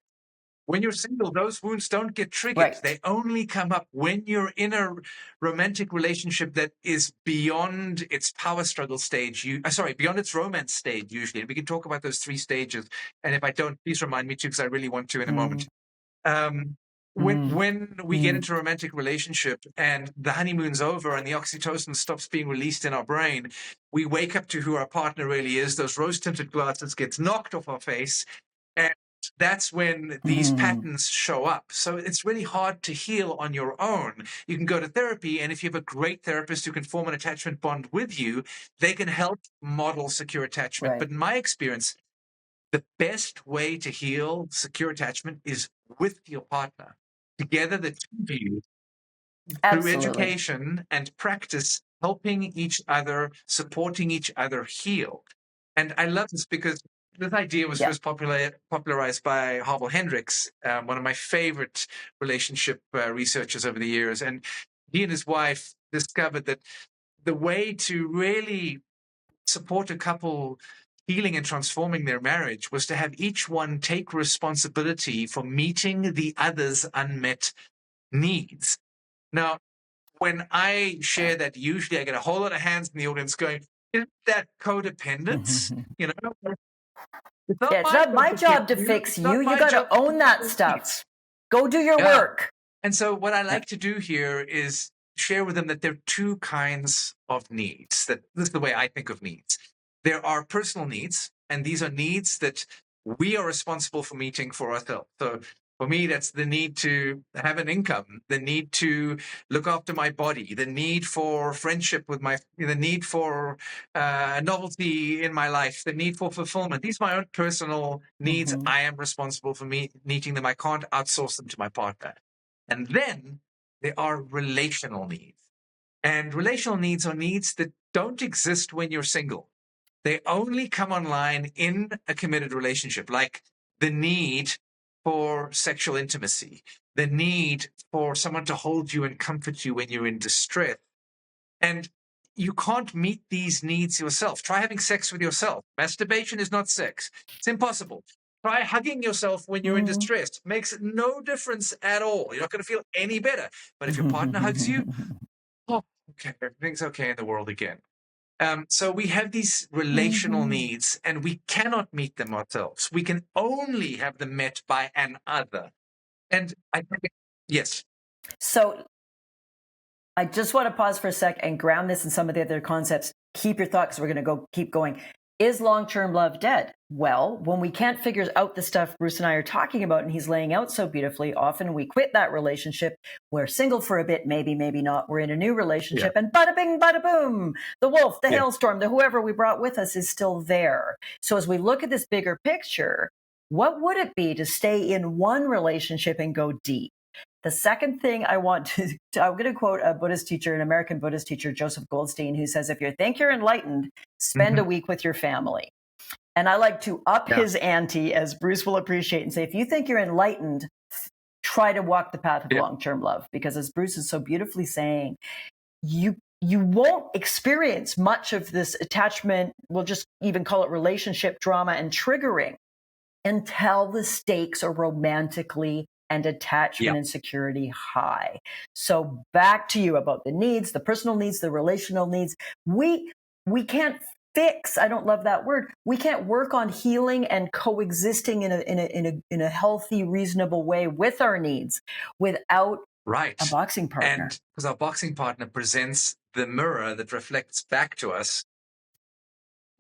[SPEAKER 5] When you're single, those wounds don't get triggered. They only come up when you're in a romantic relationship that is beyond its power struggle stage. Beyond its romance stage, usually. And we can talk about those 3 stages. And if I don't, please remind me too, because I really want to in a moment. When we get into a romantic relationship and the honeymoon's over and the oxytocin stops being released in our brain, we wake up to who our partner really is. Those rose-tinted glasses gets knocked off our face, and that's when these patterns show up. So it's really hard to heal on your own. You can go to therapy, and if you have a great therapist who can form an attachment bond with you, they can help model secure attachment. But in my experience, the best way to heal secure attachment is with your partner. Together, the two of you, through education and practice, helping each other, supporting each other heal. And I love this because this idea was first popularized by Harville Hendricks, one of my favorite relationship researchers over the years. And he and his wife discovered that the way to really support a couple healing and transforming their marriage was to have each one take responsibility for meeting the other's unmet needs. Now, when I share that, usually I get a whole lot of hands in the audience going, isn't that codependence? It's not
[SPEAKER 1] my job to fix you. You got to own that stuff. Go do your work.
[SPEAKER 5] And so what I like to do here is share with them that there are 2 kinds of needs. That this is the way I think of needs. There are personal needs, and these are needs that we are responsible for meeting for ourselves. So for me, that's the need to have an income, the need to look after my body, the need for friendship with the need for novelty in my life, the need for fulfillment. These are my own personal needs. I am responsible for meeting them. I can't outsource them to my partner. And then there are relational needs. And relational needs are needs that don't exist when you're single. They only come online in a committed relationship, like the need for sexual intimacy, the need for someone to hold you and comfort you when you're in distress. And you can't meet these needs yourself. Try having sex with yourself. Masturbation is not sex. It's impossible. Try hugging yourself when you're in distress. Makes no difference at all. You're not going to feel any better. But if your partner hugs you, okay, everything's okay in the world again. So we have these relational needs, and we cannot meet them ourselves. We can only have them met by an other. And I think, yes.
[SPEAKER 1] So I just want to pause for a sec and ground this in some of the other concepts. Keep your thoughts. We're going to keep going. Is long-term love dead? Well, when we can't figure out the stuff Bruce and I are talking about and he's laying out so beautifully, often we quit that relationship. We're single for a bit, maybe, maybe not. We're in a new relationship and bada bing, bada boom. The wolf, the hailstorm, the whoever we brought with us is still there. So as we look at this bigger picture, what would it be to stay in one relationship and go deep? The second thing I want I'm going to quote a Buddhist teacher, an American Buddhist teacher, Joseph Goldstein, who says, if you think you're enlightened, spend a week with your family. And I like to up his ante, as Bruce will appreciate, and say, if you think you're enlightened, try to walk the path of long-term love. Because as Bruce is so beautifully saying, you won't experience much of this attachment, we'll just even call it relationship drama and triggering, until the stakes are romantically and attachment and security high. So back to you about the needs, the personal needs, the relational needs. We can't fix, I don't love that word. We can't work on healing and coexisting in a healthy, reasonable way with our needs without a boxing partner.
[SPEAKER 5] And because our boxing partner presents the mirror that reflects back to us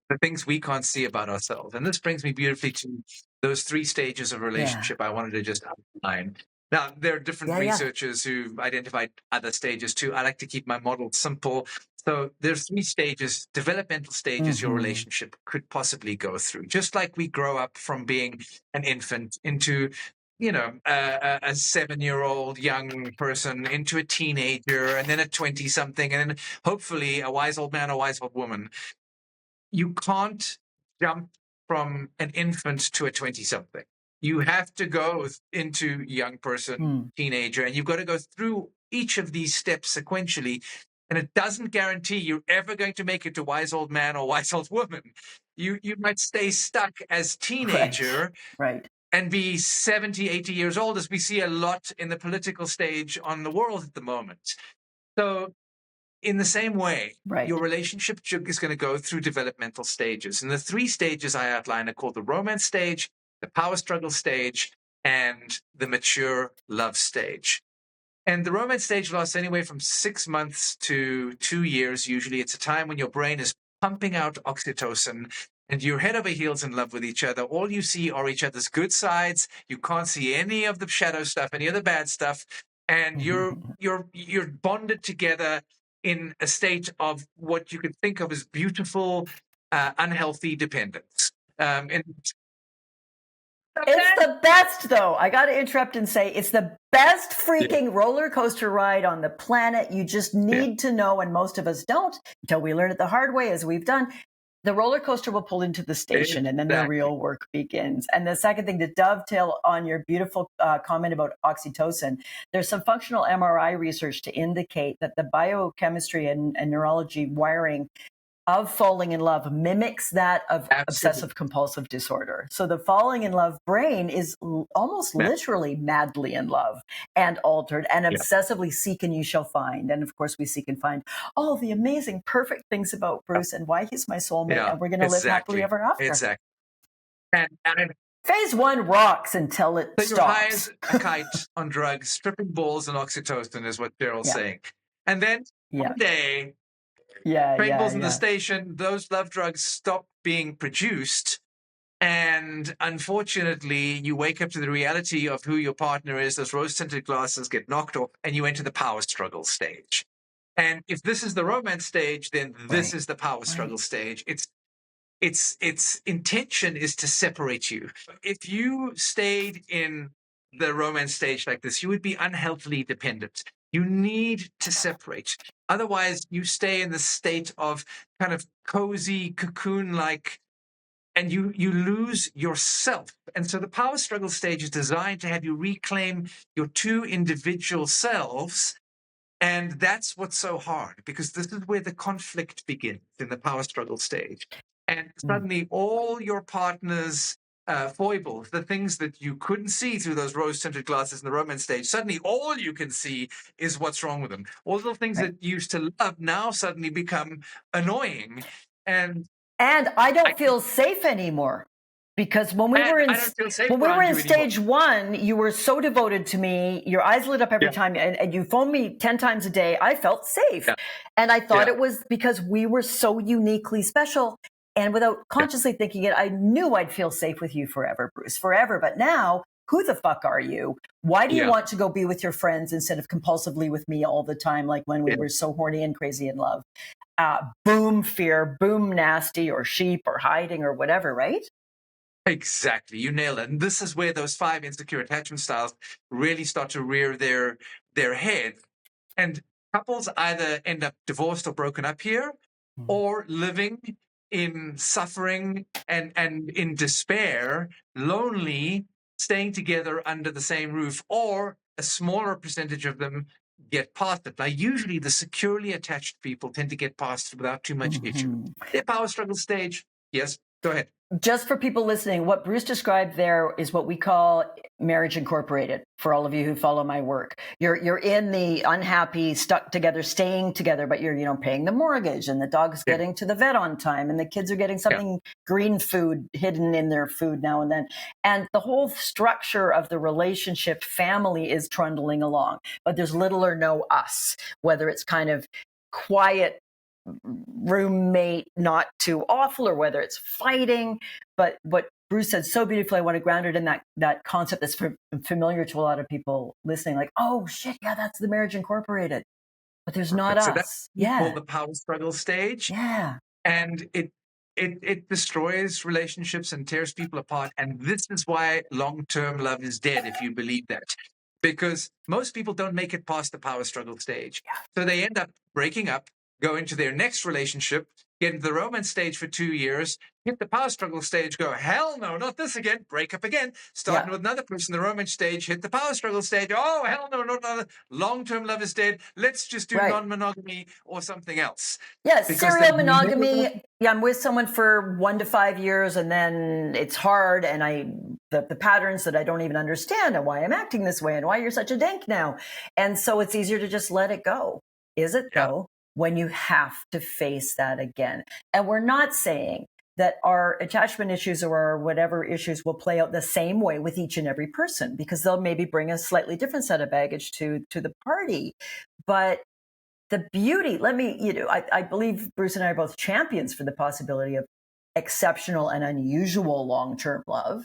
[SPEAKER 5] the things we can't see about ourselves. And this brings me beautifully to those 3 stages of relationship I wanted to just outline. Now, there are different researchers who've identified other stages too. I like to keep my model simple. So there's 3 stages, developmental stages your relationship could possibly go through. Just like we grow up from being an infant into, you know, a 7-year-old young person, into a teenager, and then a 20-something, and then hopefully a wise old man or wise old woman. You can't jump from an infant to a 20-something. You have to go into young person, teenager, and you've got to go through each of these steps sequentially. And it doesn't guarantee you're ever going to make it to wise old man or wise old woman. You might stay stuck as teenager and be 70, 80 years old, as we see a lot in the political stage on the world at the moment. So in the same way, your relationship is going to go through developmental stages. And the 3 stages I outline are called the romance stage, the power struggle stage, and the mature love stage. And the romance stage lasts anywhere from 6 months to 2 years. Usually it's a time when your brain is pumping out oxytocin and you're head over heels in love with each other. All you see are each other's good sides. You can't see any of the shadow stuff, any of the bad stuff. And you're bonded together in a state of what you could think of as beautiful, unhealthy dependence.
[SPEAKER 1] It's the best, though. I got to interrupt and say it's the best freaking roller coaster ride on the planet. You just need to know, and most of us don't until we learn it the hard way, as we've done. The roller coaster will pull into the station, and then the real work begins. And the second thing, to dovetail on your beautiful comment about oxytocin, there's some functional MRI research to indicate that the biochemistry and neurology wiring of falling in love mimics that of obsessive compulsive disorder. So the falling in love brain is almost literally madly in love and altered and obsessively seek and you shall find. And of course we seek and find all the amazing, perfect things about Bruce and why he's my soulmate and we're going to live happily ever after.
[SPEAKER 5] Exactly. And
[SPEAKER 1] phase 1 rocks until it stops.
[SPEAKER 5] You're high as a kite on drugs, stripping balls and oxytocin is what Cheryl's saying. And then one day, train balls in the station, those love drugs stop being produced. And unfortunately, you wake up to the reality of who your partner is. Those rose-tinted glasses get knocked off and you enter the power struggle stage. And if this is the romance stage, then this is the power struggle stage. Its intention is to separate you. If you stayed in the romance stage like this, you would be unhealthily dependent. You need to separate. Otherwise, you stay in the state of kind of cozy, cocoon-like, and you lose yourself. And so the power struggle stage is designed to have you reclaim your 2 individual selves. And that's what's so hard, because this is where the conflict begins in the power struggle stage. And suddenly all your partner's foibles, the things that you couldn't see through those rose-tinted glasses in the romance stage, suddenly all you can see is what's wrong with them. All the things that you used to love now suddenly become annoying. And
[SPEAKER 1] I don't feel safe anymore. Because when we were in stage 1, you were so devoted to me. Your eyes lit up every time, and you phoned me 10 times a day. I felt safe, and I thought it was because we were so uniquely special. And without consciously thinking it, I knew I'd feel safe with you forever, Bruce, forever. But now, who the fuck are you? Why do you want to go be with your friends instead of compulsively with me all the time, like when we were so horny and crazy in love? Boom, fear, boom, nasty, or sheep, or hiding, or whatever, right?
[SPEAKER 5] Exactly. You nailed it. And this is where those 5 insecure attachment styles really start to rear their head. And couples either end up divorced or broken up here, or living in suffering and in despair, lonely, staying together under the same roof, or a smaller percentage of them get past it. Now, usually the securely attached people tend to get past it without too much issue. Their power struggle stage, yes, go ahead.
[SPEAKER 1] Just for people listening, what Bruce described there is what we call marriage incorporated, for all of you who follow my work. You're in the unhappy, stuck together, staying together, but you're paying the mortgage, and the dog's getting to the vet on time, and the kids are getting something green food hidden in their food now and then. And the whole structure of the relationship family is trundling along, but there's little or no us, whether it's kind of quiet roommate, not too awful, or whether it's fighting. But what Bruce said so beautifully, I want to ground it in that concept that's familiar to a lot of people listening, like, oh shit, yeah, that's the marriage incorporated, but there's not us.
[SPEAKER 5] That's called the power struggle stage.
[SPEAKER 1] Yeah.
[SPEAKER 5] And it destroys relationships and tears people apart. And this is why long-term love is dead, if you believe that. Because most people don't make it past the power struggle stage. So they end up breaking up, go into their next relationship, get into the romance stage for 2 years, hit the power struggle stage, go, hell no, not this again, break up again, starting with another person, the romance stage, hit the power struggle stage, oh, hell no, not another, long-term love is dead, let's just do non-monogamy or something else.
[SPEAKER 1] Yeah, serial monogamy. Yeah, I'm with someone for 1 to 5 years, and then it's hard, and the patterns that I don't even understand, and why I'm acting this way, and why you're such a dank now. And so it's easier to just let it go. Is it though? When you have to face that again. And we're not saying that our attachment issues or our whatever issues will play out the same way with each and every person, because they'll maybe bring a slightly different set of baggage to the party. But the beauty, I believe Bruce and I are both champions for the possibility of exceptional and unusual long-term love.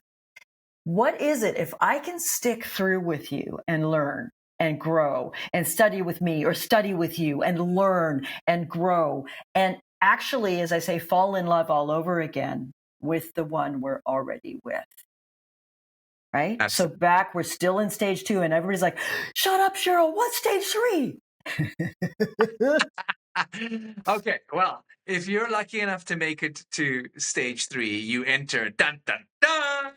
[SPEAKER 1] What is it if I can stick through with you and learn and grow and study with me, or study with you and learn and grow, and actually, as I say, fall in love all over again with the one we're already with? Right? Absolutely. So we're still in stage 2, and everybody's like, shut up, Cheryl, what's stage 3?
[SPEAKER 5] Okay, well, if you're lucky enough to make it to stage 3, you enter dun dun dun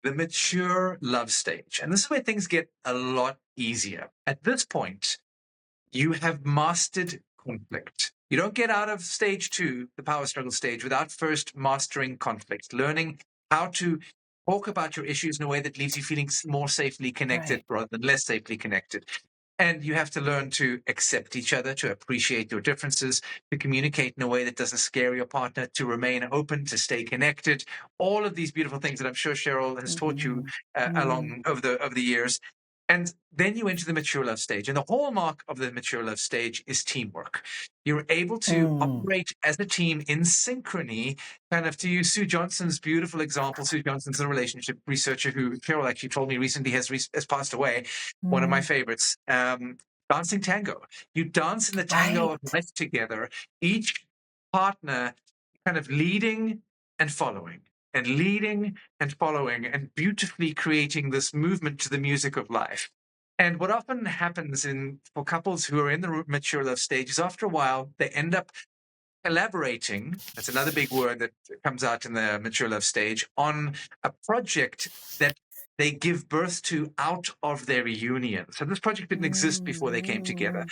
[SPEAKER 5] the mature love stage. And this is where things get a lot easier. At this point, you have mastered conflict. You don't get out of stage 2, the power struggle stage, without first mastering conflict, learning how to talk about your issues in a way that leaves you feeling more safely connected rather than less safely connected. And you have to learn to accept each other, to appreciate your differences, to communicate in a way that doesn't scare your partner, to remain open, to stay connected. All of these beautiful things that I'm sure Cheryl has taught you along over the years. And then you enter the mature love stage. And the hallmark of the mature love stage is teamwork. You're able to operate as a team in synchrony, kind of to use Sue Johnson's beautiful example. Sue Johnson's a relationship researcher who Cheryl actually told me recently has passed away. One of my favorites. Dancing tango. You dance in the tango of life together, each partner kind of leading and following, and leading and following, and beautifully creating this movement to the music of life. And what often happens for couples who are in the mature love stage is, after a while, they end up collaborating. That's another big word that comes out in the mature love stage, on a project that they give birth to out of their union. So this project didn't exist before they came together.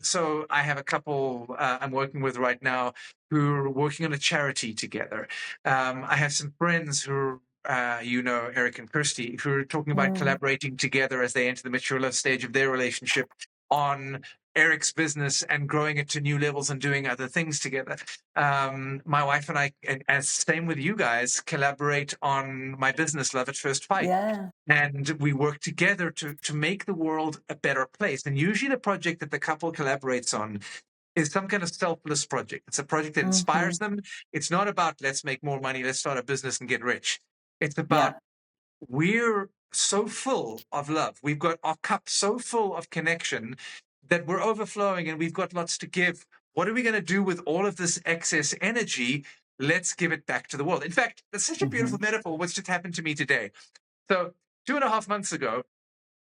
[SPEAKER 5] So I have a couple I'm working with right now who are working on a charity together. I have some friends who are, Eric and Kirsty, who are talking about collaborating together as they enter the mature love stage of their relationship on Eric's business and growing it to new levels and doing other things together. My wife and I, and same with you guys, collaborate on my business, Love at First Fight. Yeah. And we work together to make the world a better place. And usually the project that the couple collaborates on is some kind of selfless project. It's a project that inspires them. It's not about let's make more money, let's start a business and get rich. It's about we're so full of love. We've got our cup so full of connection that we're overflowing and we've got lots to give. What are we going to do with all of this excess energy? Let's give it back to the world. In fact, that's such a beautiful metaphor, what's just happened to me today. So 2.5 months ago,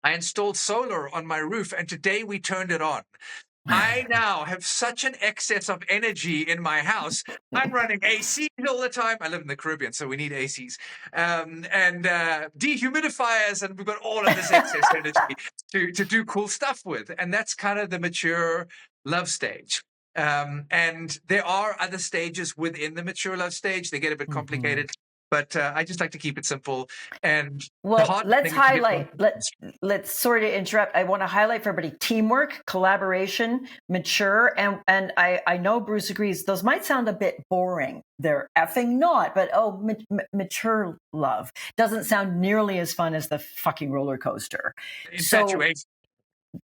[SPEAKER 5] I installed solar on my roof, and today we turned it on. I now have such an excess of energy in my house. I'm running AC all the time. I live in the Caribbean, so we need ACs and dehumidifiers, and we've got all of this excess energy to do cool stuff with. And that's kind of the mature love stage. And there are other stages within the mature love stage. They get a bit complicated. But I just like to keep it simple. And
[SPEAKER 1] well, let's highlight. Let's sort of interrupt. I want to highlight for everybody: teamwork, collaboration, mature, and I know Bruce agrees. Those might sound a bit boring. They're effing not, but mature love doesn't sound nearly as fun as the fucking roller coaster.
[SPEAKER 5] Infatuation.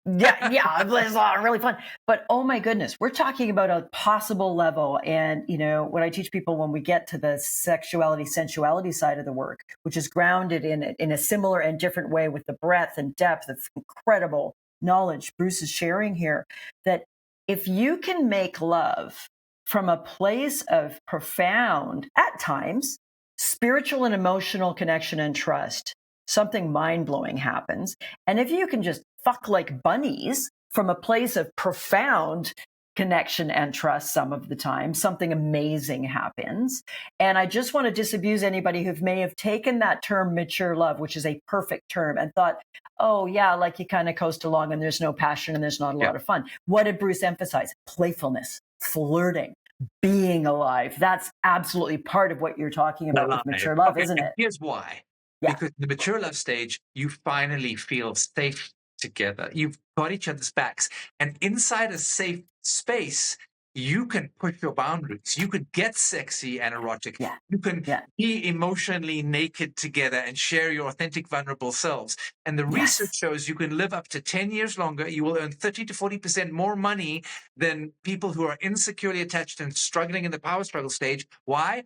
[SPEAKER 1] Yeah, it was really fun. But oh my goodness, we're talking about a possible level. And, you know, what I teach people when we get to the sexuality, sensuality side of the work, which is grounded in a similar and different way with the breadth and depth of incredible knowledge Bruce is sharing here, that if you can make love from a place of profound, at times, spiritual and emotional connection and trust, something mind-blowing happens. And if you can just fuck like bunnies from a place of profound connection and trust, some of the time, something amazing happens. And I just want to disabuse anybody who may have taken that term mature love, which is a perfect term, and thought, oh yeah, like you kind of coast along and there's no passion and there's not a lot of fun. What did Bruce emphasize? Playfulness, flirting, being alive. That's absolutely part of what you're talking about with mature love, isn't it?
[SPEAKER 5] Here's why. Because in the mature love stage, you finally feel safe together. You've got each other's backs. And inside a safe space, you can push your boundaries. You could get sexy and erotic. You can be emotionally naked together and share your authentic, vulnerable selves. And the research shows you can live up to 10 years longer. You will earn 30 to 40% more money than people who are insecurely attached and struggling in the power struggle stage. Why?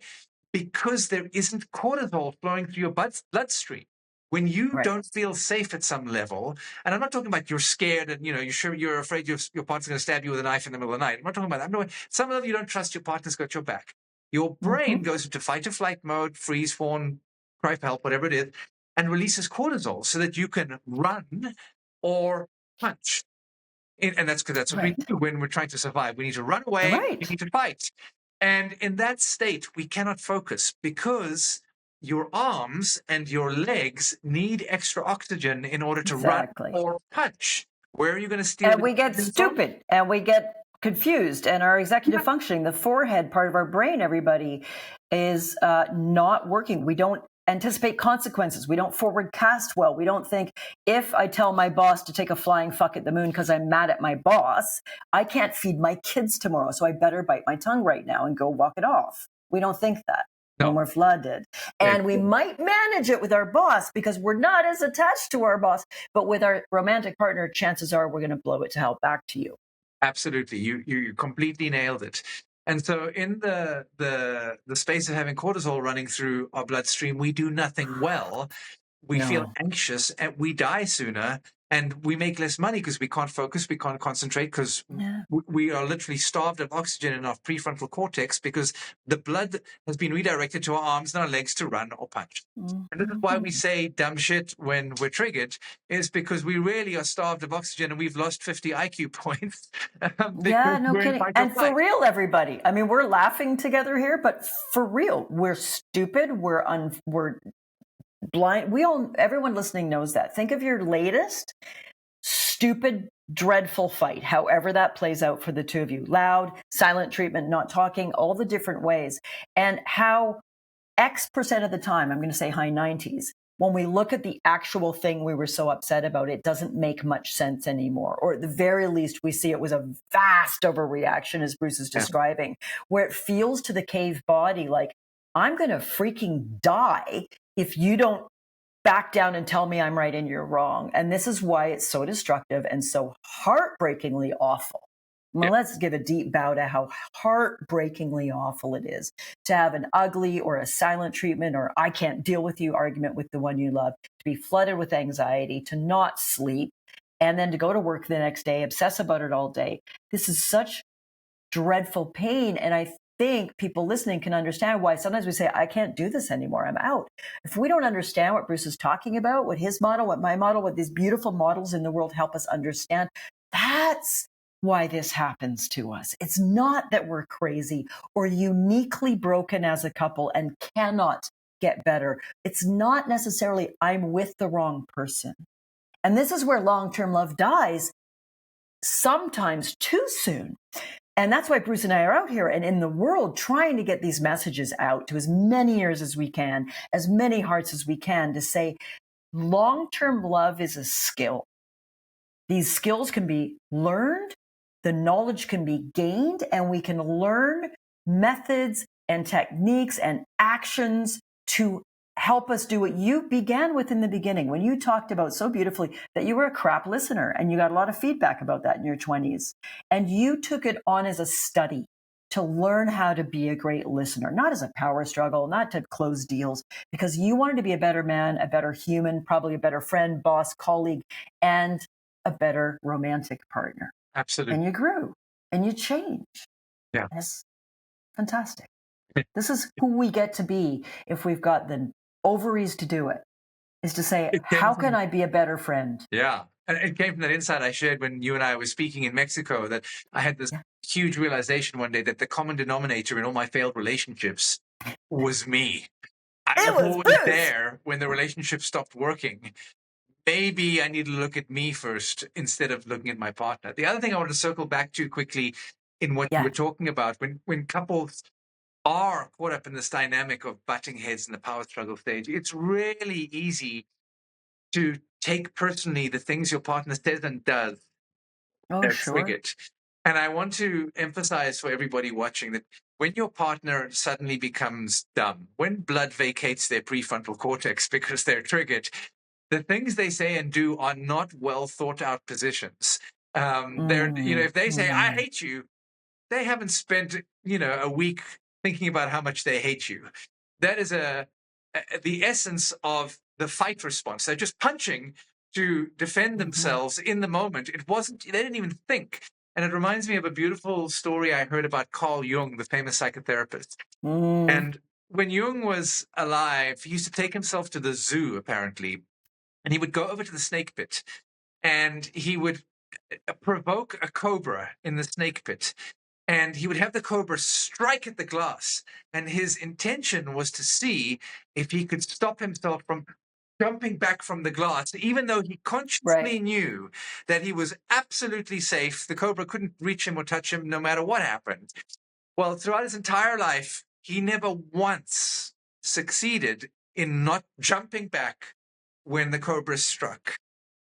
[SPEAKER 5] Because there isn't cortisol flowing through your bloodstream. When you don't feel safe at some level, and I'm not talking about you're scared and you're afraid your partner's going to stab you with a knife in the middle of the night. I'm not talking about that. I'm talking some of you don't trust your partner's got your back. Your brain goes into fight or flight mode, freeze, fawn, cry for help, whatever it is, and releases cortisol so that you can run or punch. And that's because that's what we do when we're trying to survive. We need to run away. We need to fight. And in that state, we cannot focus because your arms and your legs need extra oxygen in order to run or punch. Where are you going to steal?
[SPEAKER 1] And we get stupid and we get confused, and our executive functioning, the forehead part of our brain, everybody, is not working. We don't anticipate consequences. We don't forward cast well. We don't think, if I tell my boss to take a flying fuck at the moon because I'm mad at my boss, I can't feed my kids tomorrow, so I better bite my tongue right now and go walk it off. We don't think that. No. When we're flooded. And we might manage it with our boss because we're not as attached to our boss. But with our romantic partner, chances are we're going to blow it to hell back to you.
[SPEAKER 5] Absolutely. You completely nailed it. And so in the space of having cortisol running through our bloodstream, we do nothing well. We feel anxious and we die sooner. And we make less money because we can't focus, we can't concentrate, because we are literally starved of oxygen in our prefrontal cortex because the blood has been redirected to our arms and our legs to run or punch. And this is why we say dumb shit when we're triggered, is because we really are starved of oxygen and we've lost 50 IQ points.
[SPEAKER 1] No kidding. And for real, everybody. I mean, we're laughing together here, but for real, we're stupid. We're blind. Everyone listening knows that. Think of your latest stupid, dreadful fight, however that plays out for the two of you. Loud, silent treatment, not talking, all the different ways. And how X% of the time, I'm going to say high 90s, when we look at the actual thing we were so upset about, it doesn't make much sense anymore. Or at the very least, we see it was a vast overreaction, as Bruce is describing, where it feels to the cave body like, I'm going to freaking die if you don't back down and tell me I'm right and you're wrong. And this is why it's so destructive and so heartbreakingly awful. Well, let's give a deep bow to how heartbreakingly awful it is to have an ugly or a silent treatment or I can't deal with you argument with the one you love, to be flooded with anxiety, to not sleep, and then to go to work the next day, obsess about it all day. This is such dreadful pain. And I think people listening can understand why sometimes we say, I can't do this anymore. I'm out. If we don't understand what Bruce is talking about, what his model, what my model, what these beautiful models in the world help us understand, that's why this happens to us. It's not that we're crazy or uniquely broken as a couple and cannot get better. It's not necessarily I'm with the wrong person. And this is where long-term love dies sometimes too soon. And that's why Bruce and I are out here and in the world trying to get these messages out to as many ears as we can, as many hearts as we can, to say long-term love is a skill. These skills can be learned, the knowledge can be gained, and we can learn methods and techniques and actions to help us do what you began with in the beginning when you talked about so beautifully that you were a crap listener and you got a lot of feedback about that in your 20s. And you took it on as a study to learn how to be a great listener, not as a power struggle, not to close deals, because you wanted to be a better man, a better human, probably a better friend, boss, colleague, and a better romantic partner.
[SPEAKER 5] Absolutely.
[SPEAKER 1] And you grew and you changed.
[SPEAKER 5] Yeah.
[SPEAKER 1] That's fantastic. This is who we get to be if we've got the ovaries to do it, is to say, how can I be a better friend?
[SPEAKER 5] Yeah. And it came from that insight I shared when you and I were speaking in Mexico, that I had this huge realization one day that the common denominator in all my failed relationships was me. I was always there when the relationship stopped working. Maybe I need to look at me first instead of looking at my partner. The other thing I want to circle back to quickly in what you were talking about, when couples are caught up in this dynamic of butting heads in the power struggle stage, it's really easy to take personally the things your partner says and does that are triggered. And I want to emphasize for everybody watching that when your partner suddenly becomes dumb, when blood vacates their prefrontal cortex because they're triggered, the things they say and do are not well thought out positions. They're, if they say, I hate you, they haven't spent, a week thinking about how much they hate you. That is the essence of the fight response. They're just punching to defend themselves in the moment. They didn't even think. And it reminds me of a beautiful story I heard about Carl Jung, the famous psychotherapist. And when Jung was alive, he used to take himself to the zoo, apparently, and he would go over to the snake pit and he would provoke a cobra in the snake pit. And he would have the cobra strike at the glass. And his intention was to see if he could stop himself from jumping back from the glass, even though he consciously knew that he was absolutely safe. The cobra couldn't reach him or touch him no matter what happened. Well, throughout his entire life, he never once succeeded in not jumping back when the cobra struck.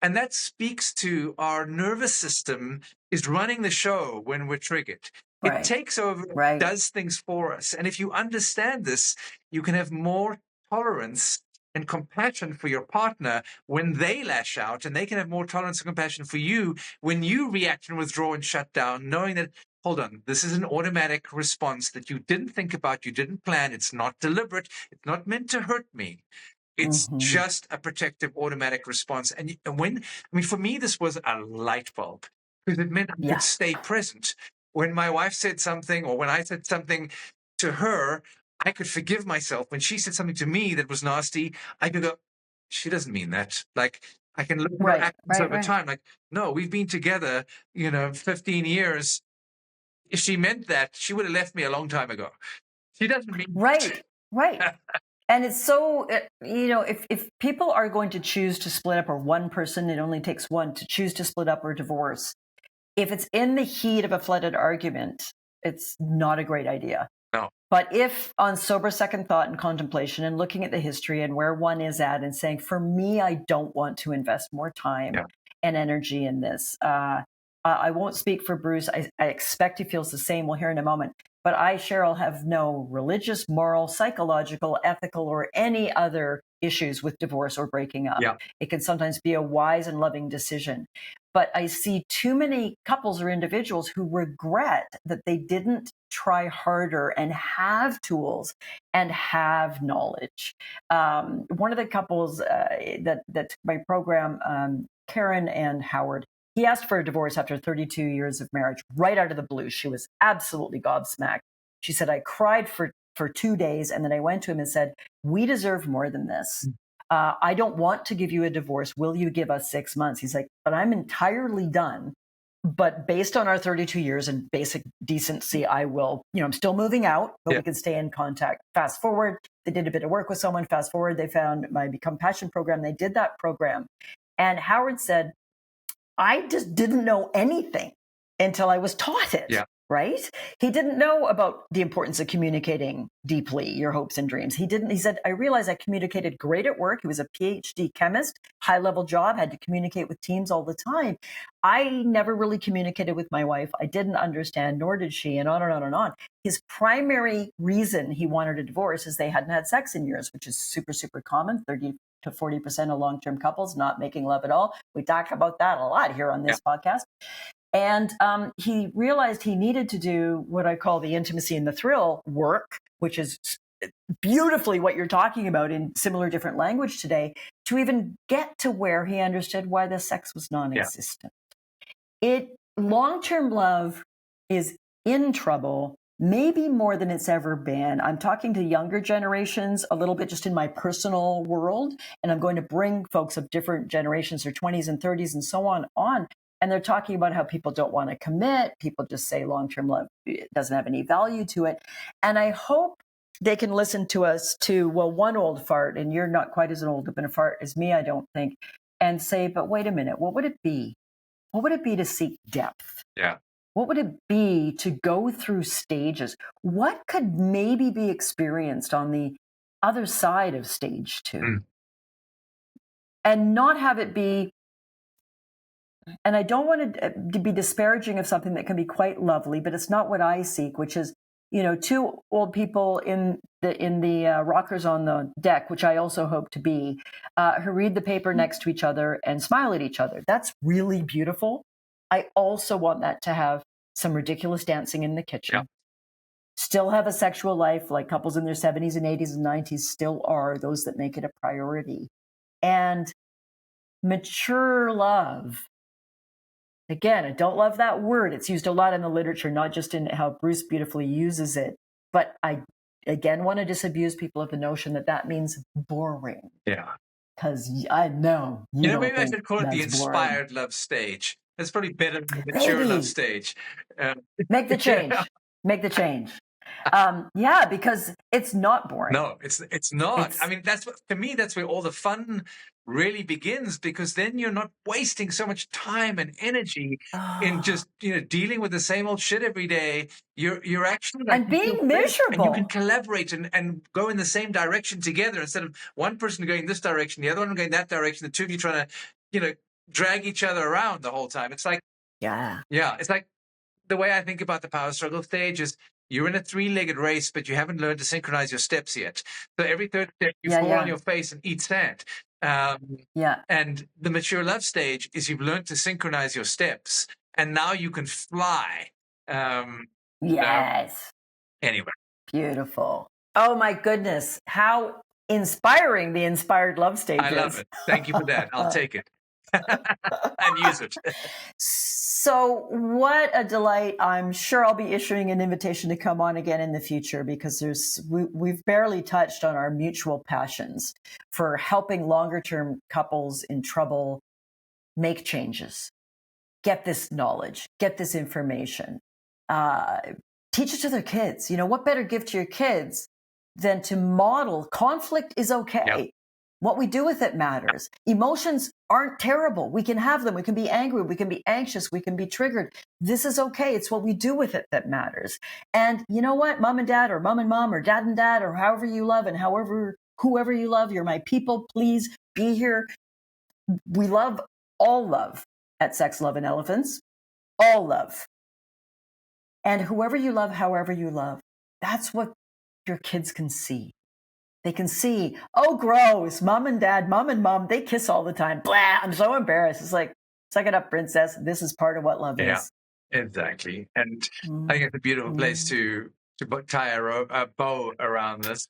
[SPEAKER 5] And that speaks to our nervous system is running the show when we're triggered. It takes over, does things for us. And if you understand this, you can have more tolerance and compassion for your partner when they lash out, and they can have more tolerance and compassion for you when you react and withdraw and shut down, knowing that, hold on, this is an automatic response that you didn't think about, you didn't plan, it's not deliberate, it's not meant to hurt me. It's just a protective automatic response. And for me, this was a light bulb because it meant I could stay present. When my wife said something or when I said something to her, I could forgive myself. When she said something to me that was nasty, I could go, she doesn't mean that. Like, I can look at her actions over time. Like, no, we've been together, 15 years. If she meant that, she would have left me a long time ago. She doesn't mean
[SPEAKER 1] Right. And it's so, if people are going to choose to split up, or one person, it only takes one to choose to split up or divorce. If it's in the heat of a flooded argument, it's not a great idea.
[SPEAKER 5] No.
[SPEAKER 1] But if on sober second thought and contemplation and looking at the history and where one is at and saying, for me, I don't want to invest more time and energy in this. I won't speak for Bruce. I expect he feels the same. We'll hear in a moment. But I, Cheryl, have no religious, moral, psychological, ethical, or any other issues with divorce or breaking up.
[SPEAKER 5] Yeah.
[SPEAKER 1] It can sometimes be a wise and loving decision. but I see too many couples or individuals who regret that they didn't try harder and have tools and have knowledge. One of the couples that took my program, Karen and Howard, he asked for a divorce after 32 years of marriage, right out of the blue. She was absolutely gobsmacked. She said, I cried for 2 days, and then I went to him and said, we deserve more than this. I don't want to give you a divorce. Will you give us 6 months? He's like, but I'm entirely done. But based on our 32 years and basic decency, I will, I'm still moving out, but we can stay in contact. Fast forward, they did a bit of work with someone. Fast forward, they found my Become Passion program. They did that program. And Howard said, I just didn't know anything until I was taught it. Yeah. Right? He didn't know about the importance of communicating deeply your hopes and dreams. He said, I realized I communicated great at work. He was a PhD chemist, high level job, had to communicate with teams all the time. I never really communicated with my wife. I didn't understand, nor did she, and on and on and on. His primary reason he wanted a divorce is they hadn't had sex in years, which is super, super common. 30 to 40% of long-term couples not making love at all. We talk about that a lot here on this podcast. And he realized he needed to do what I call the intimacy and the thrill work, which is beautifully what you're talking about in similar different language today, to even get to where he understood why the sex was non-existent. Long-term love is in trouble, maybe more than it's ever been. I'm talking to younger generations a little bit just in my personal world, and I'm going to bring folks of different generations, their 20s and 30s and so on. And they're talking about how people don't want to commit. People just say long-term love doesn't have any value to it. And I hope they can listen to us to, one old fart, and you're not quite as old of a fart as me, I don't think, and say, but wait a minute, what would it be? What would it be to seek depth?
[SPEAKER 5] Yeah.
[SPEAKER 1] What would it be to go through stages? What could maybe be experienced on the other side of stage 2? And not have it be, and I don't want to be disparaging of something that can be quite lovely, but it's not what I seek, which is, two old people in the rockers on the deck, which I also hope to be, who read the paper next to each other and smile at each other. That's really beautiful. I also want that to have some ridiculous dancing in the kitchen. Still have a sexual life like couples in their 70s and 80s and 90s still are, those that make it a priority. And mature love. Again, I don't love that word. It's used a lot in the literature, not just in how Bruce beautifully uses it. But I, again, want to disabuse people of the notion that means boring.
[SPEAKER 5] Yeah.
[SPEAKER 1] Because I know.
[SPEAKER 5] Maybe I should call it the inspired boring. Love stage. That's probably better than the mature love stage.
[SPEAKER 1] Make the change. Make the change. Because it's not boring.
[SPEAKER 5] No, it's not. I mean, for me, that's where all the fun really begins, because then you're not wasting so much time and energy in just dealing with the same old shit every day. You're actually
[SPEAKER 1] and being miserable,
[SPEAKER 5] and you can collaborate and go in the same direction together, instead of one person going this direction, the other one going that direction, the two of you trying to drag each other around the whole time. It's like it's like the way I think about the power struggle stage is, you're in a 3-legged race, but you haven't learned to synchronize your steps yet. So every third step, you fall on your face and eat sand. And the mature love stage is you've learned to synchronize your steps, and now you can fly.
[SPEAKER 1] Yes.
[SPEAKER 5] Anyway.
[SPEAKER 1] Beautiful. Oh, my goodness. How inspiring the inspired love stage is.
[SPEAKER 5] I love it. Thank you for that. I'll take it. And use it.
[SPEAKER 1] So what a delight. I'm sure I'll be issuing an invitation to come on again in the future, because we've barely touched on our mutual passions for helping longer term couples in trouble make changes, get this knowledge, get this information, teach it to their kids. What better gift to your kids than to model conflict is okay. Yep. What we do with it matters. Emotions aren't terrible. We can have them. We can be angry. We can be anxious. We can be triggered. This is okay. It's what we do with it that matters. And you know what? Mom and dad, or mom and mom, or dad and dad, or however you love, and whoever you love, you're my people. Please be here. We love all love at Sex, Love, and Elephants. All love. And whoever you love, however you love, that's what your kids can see. They can see, oh, gross, mom and dad, mom and mom, they kiss all the time. Blah, I'm so embarrassed. It's like, Suck it up, princess. This is part of what love
[SPEAKER 5] Yeah,
[SPEAKER 1] is.
[SPEAKER 5] exactly. And I think it's a beautiful place to tie a bow around this.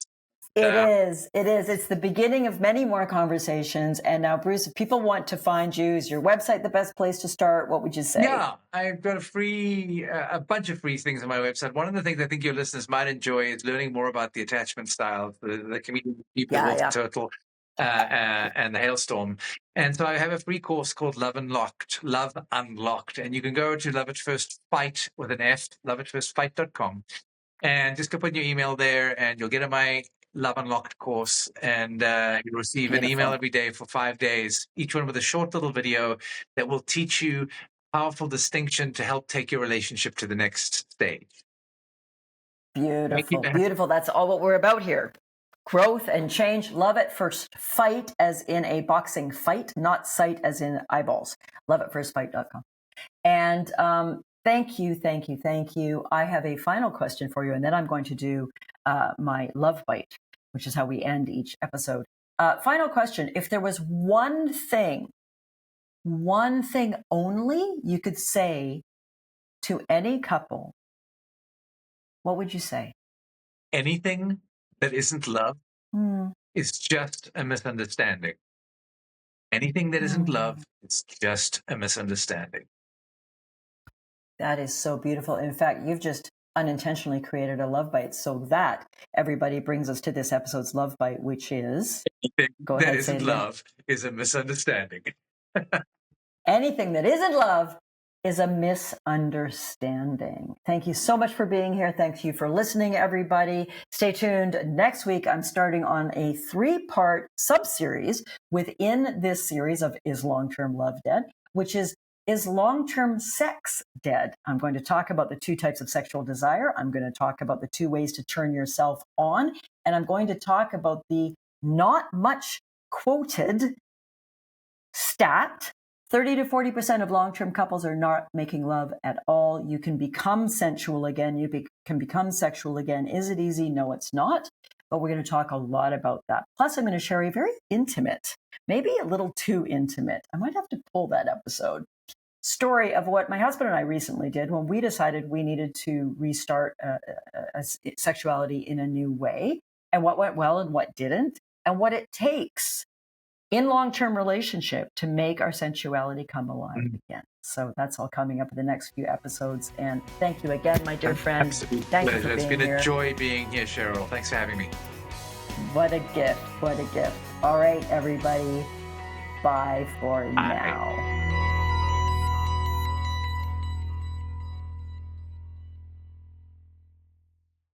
[SPEAKER 1] It is. It is. It's the beginning of many more conversations. And now, Bruce, if people want to find you, is your website the best place to start? What would you say?
[SPEAKER 5] Yeah, I've got a bunch of free things on my website. One of the things I think your listeners might enjoy is learning more about the attachment styles, the comedian people, Wolf Turtle, and the Hailstorm. And so I have a free course called Love Unlocked, and you can go to Love at First Fight with an F, loveatfirstfight.com, and just go put your email there, and you'll get my Love Unlocked course, and you'll receive an email every day for 5 days, each one with a short little video that will teach you powerful distinction to help take your relationship to the next stage.
[SPEAKER 1] Beautiful, beautiful. That's all what we're about here. Growth and change. Love at first fight, as in a boxing fight, not sight as in eyeballs. Loveatfirstfight.com. And thank you. I have a final question for you, and then I'm going to do my love bite, which is how we end each episode. Final question. If there was one thing only you could say to any couple, what would you say?
[SPEAKER 5] Anything that isn't love is just a misunderstanding. Anything that isn't love is just a misunderstanding.
[SPEAKER 1] That is so beautiful. In fact, you've just unintentionally created a love bite. So that, everybody, brings us to this episode's love bite, which is...
[SPEAKER 5] Anything that isn't love is a misunderstanding.
[SPEAKER 1] Anything that isn't love is a misunderstanding. Thank you so much for being here. Thank you for listening, everybody. Stay tuned. Next week, I'm starting on a 3-part sub-series within this series of Is Long-Term Love Dead, which is long-term sex dead? I'm going to talk about the 2 types of sexual desire. I'm going to talk about the 2 ways to turn yourself on. And I'm going to talk about the not much quoted stat: 30 to 40% of long-term couples are not making love at all. You can become sensual again. You can become sexual again. Is it easy? No, it's not. But we're going to talk a lot about that. Plus, I'm going to share a very intimate, maybe a little too intimate, I might have to pull that episode, story of what my husband and I recently did when we decided we needed to restart sexuality in a new way, and what went well and what didn't, and what it takes in long-term relationship to make our sensuality come alive again. So that's all coming up in the next few episodes. And thank you again, my dear friend.
[SPEAKER 5] Absolute
[SPEAKER 1] thank
[SPEAKER 5] pleasure.
[SPEAKER 1] You for being
[SPEAKER 5] It's been
[SPEAKER 1] here.
[SPEAKER 5] a joy being here, Cheryl. Thanks for having me.
[SPEAKER 1] What a gift. What a gift. All right, everybody. Bye for now.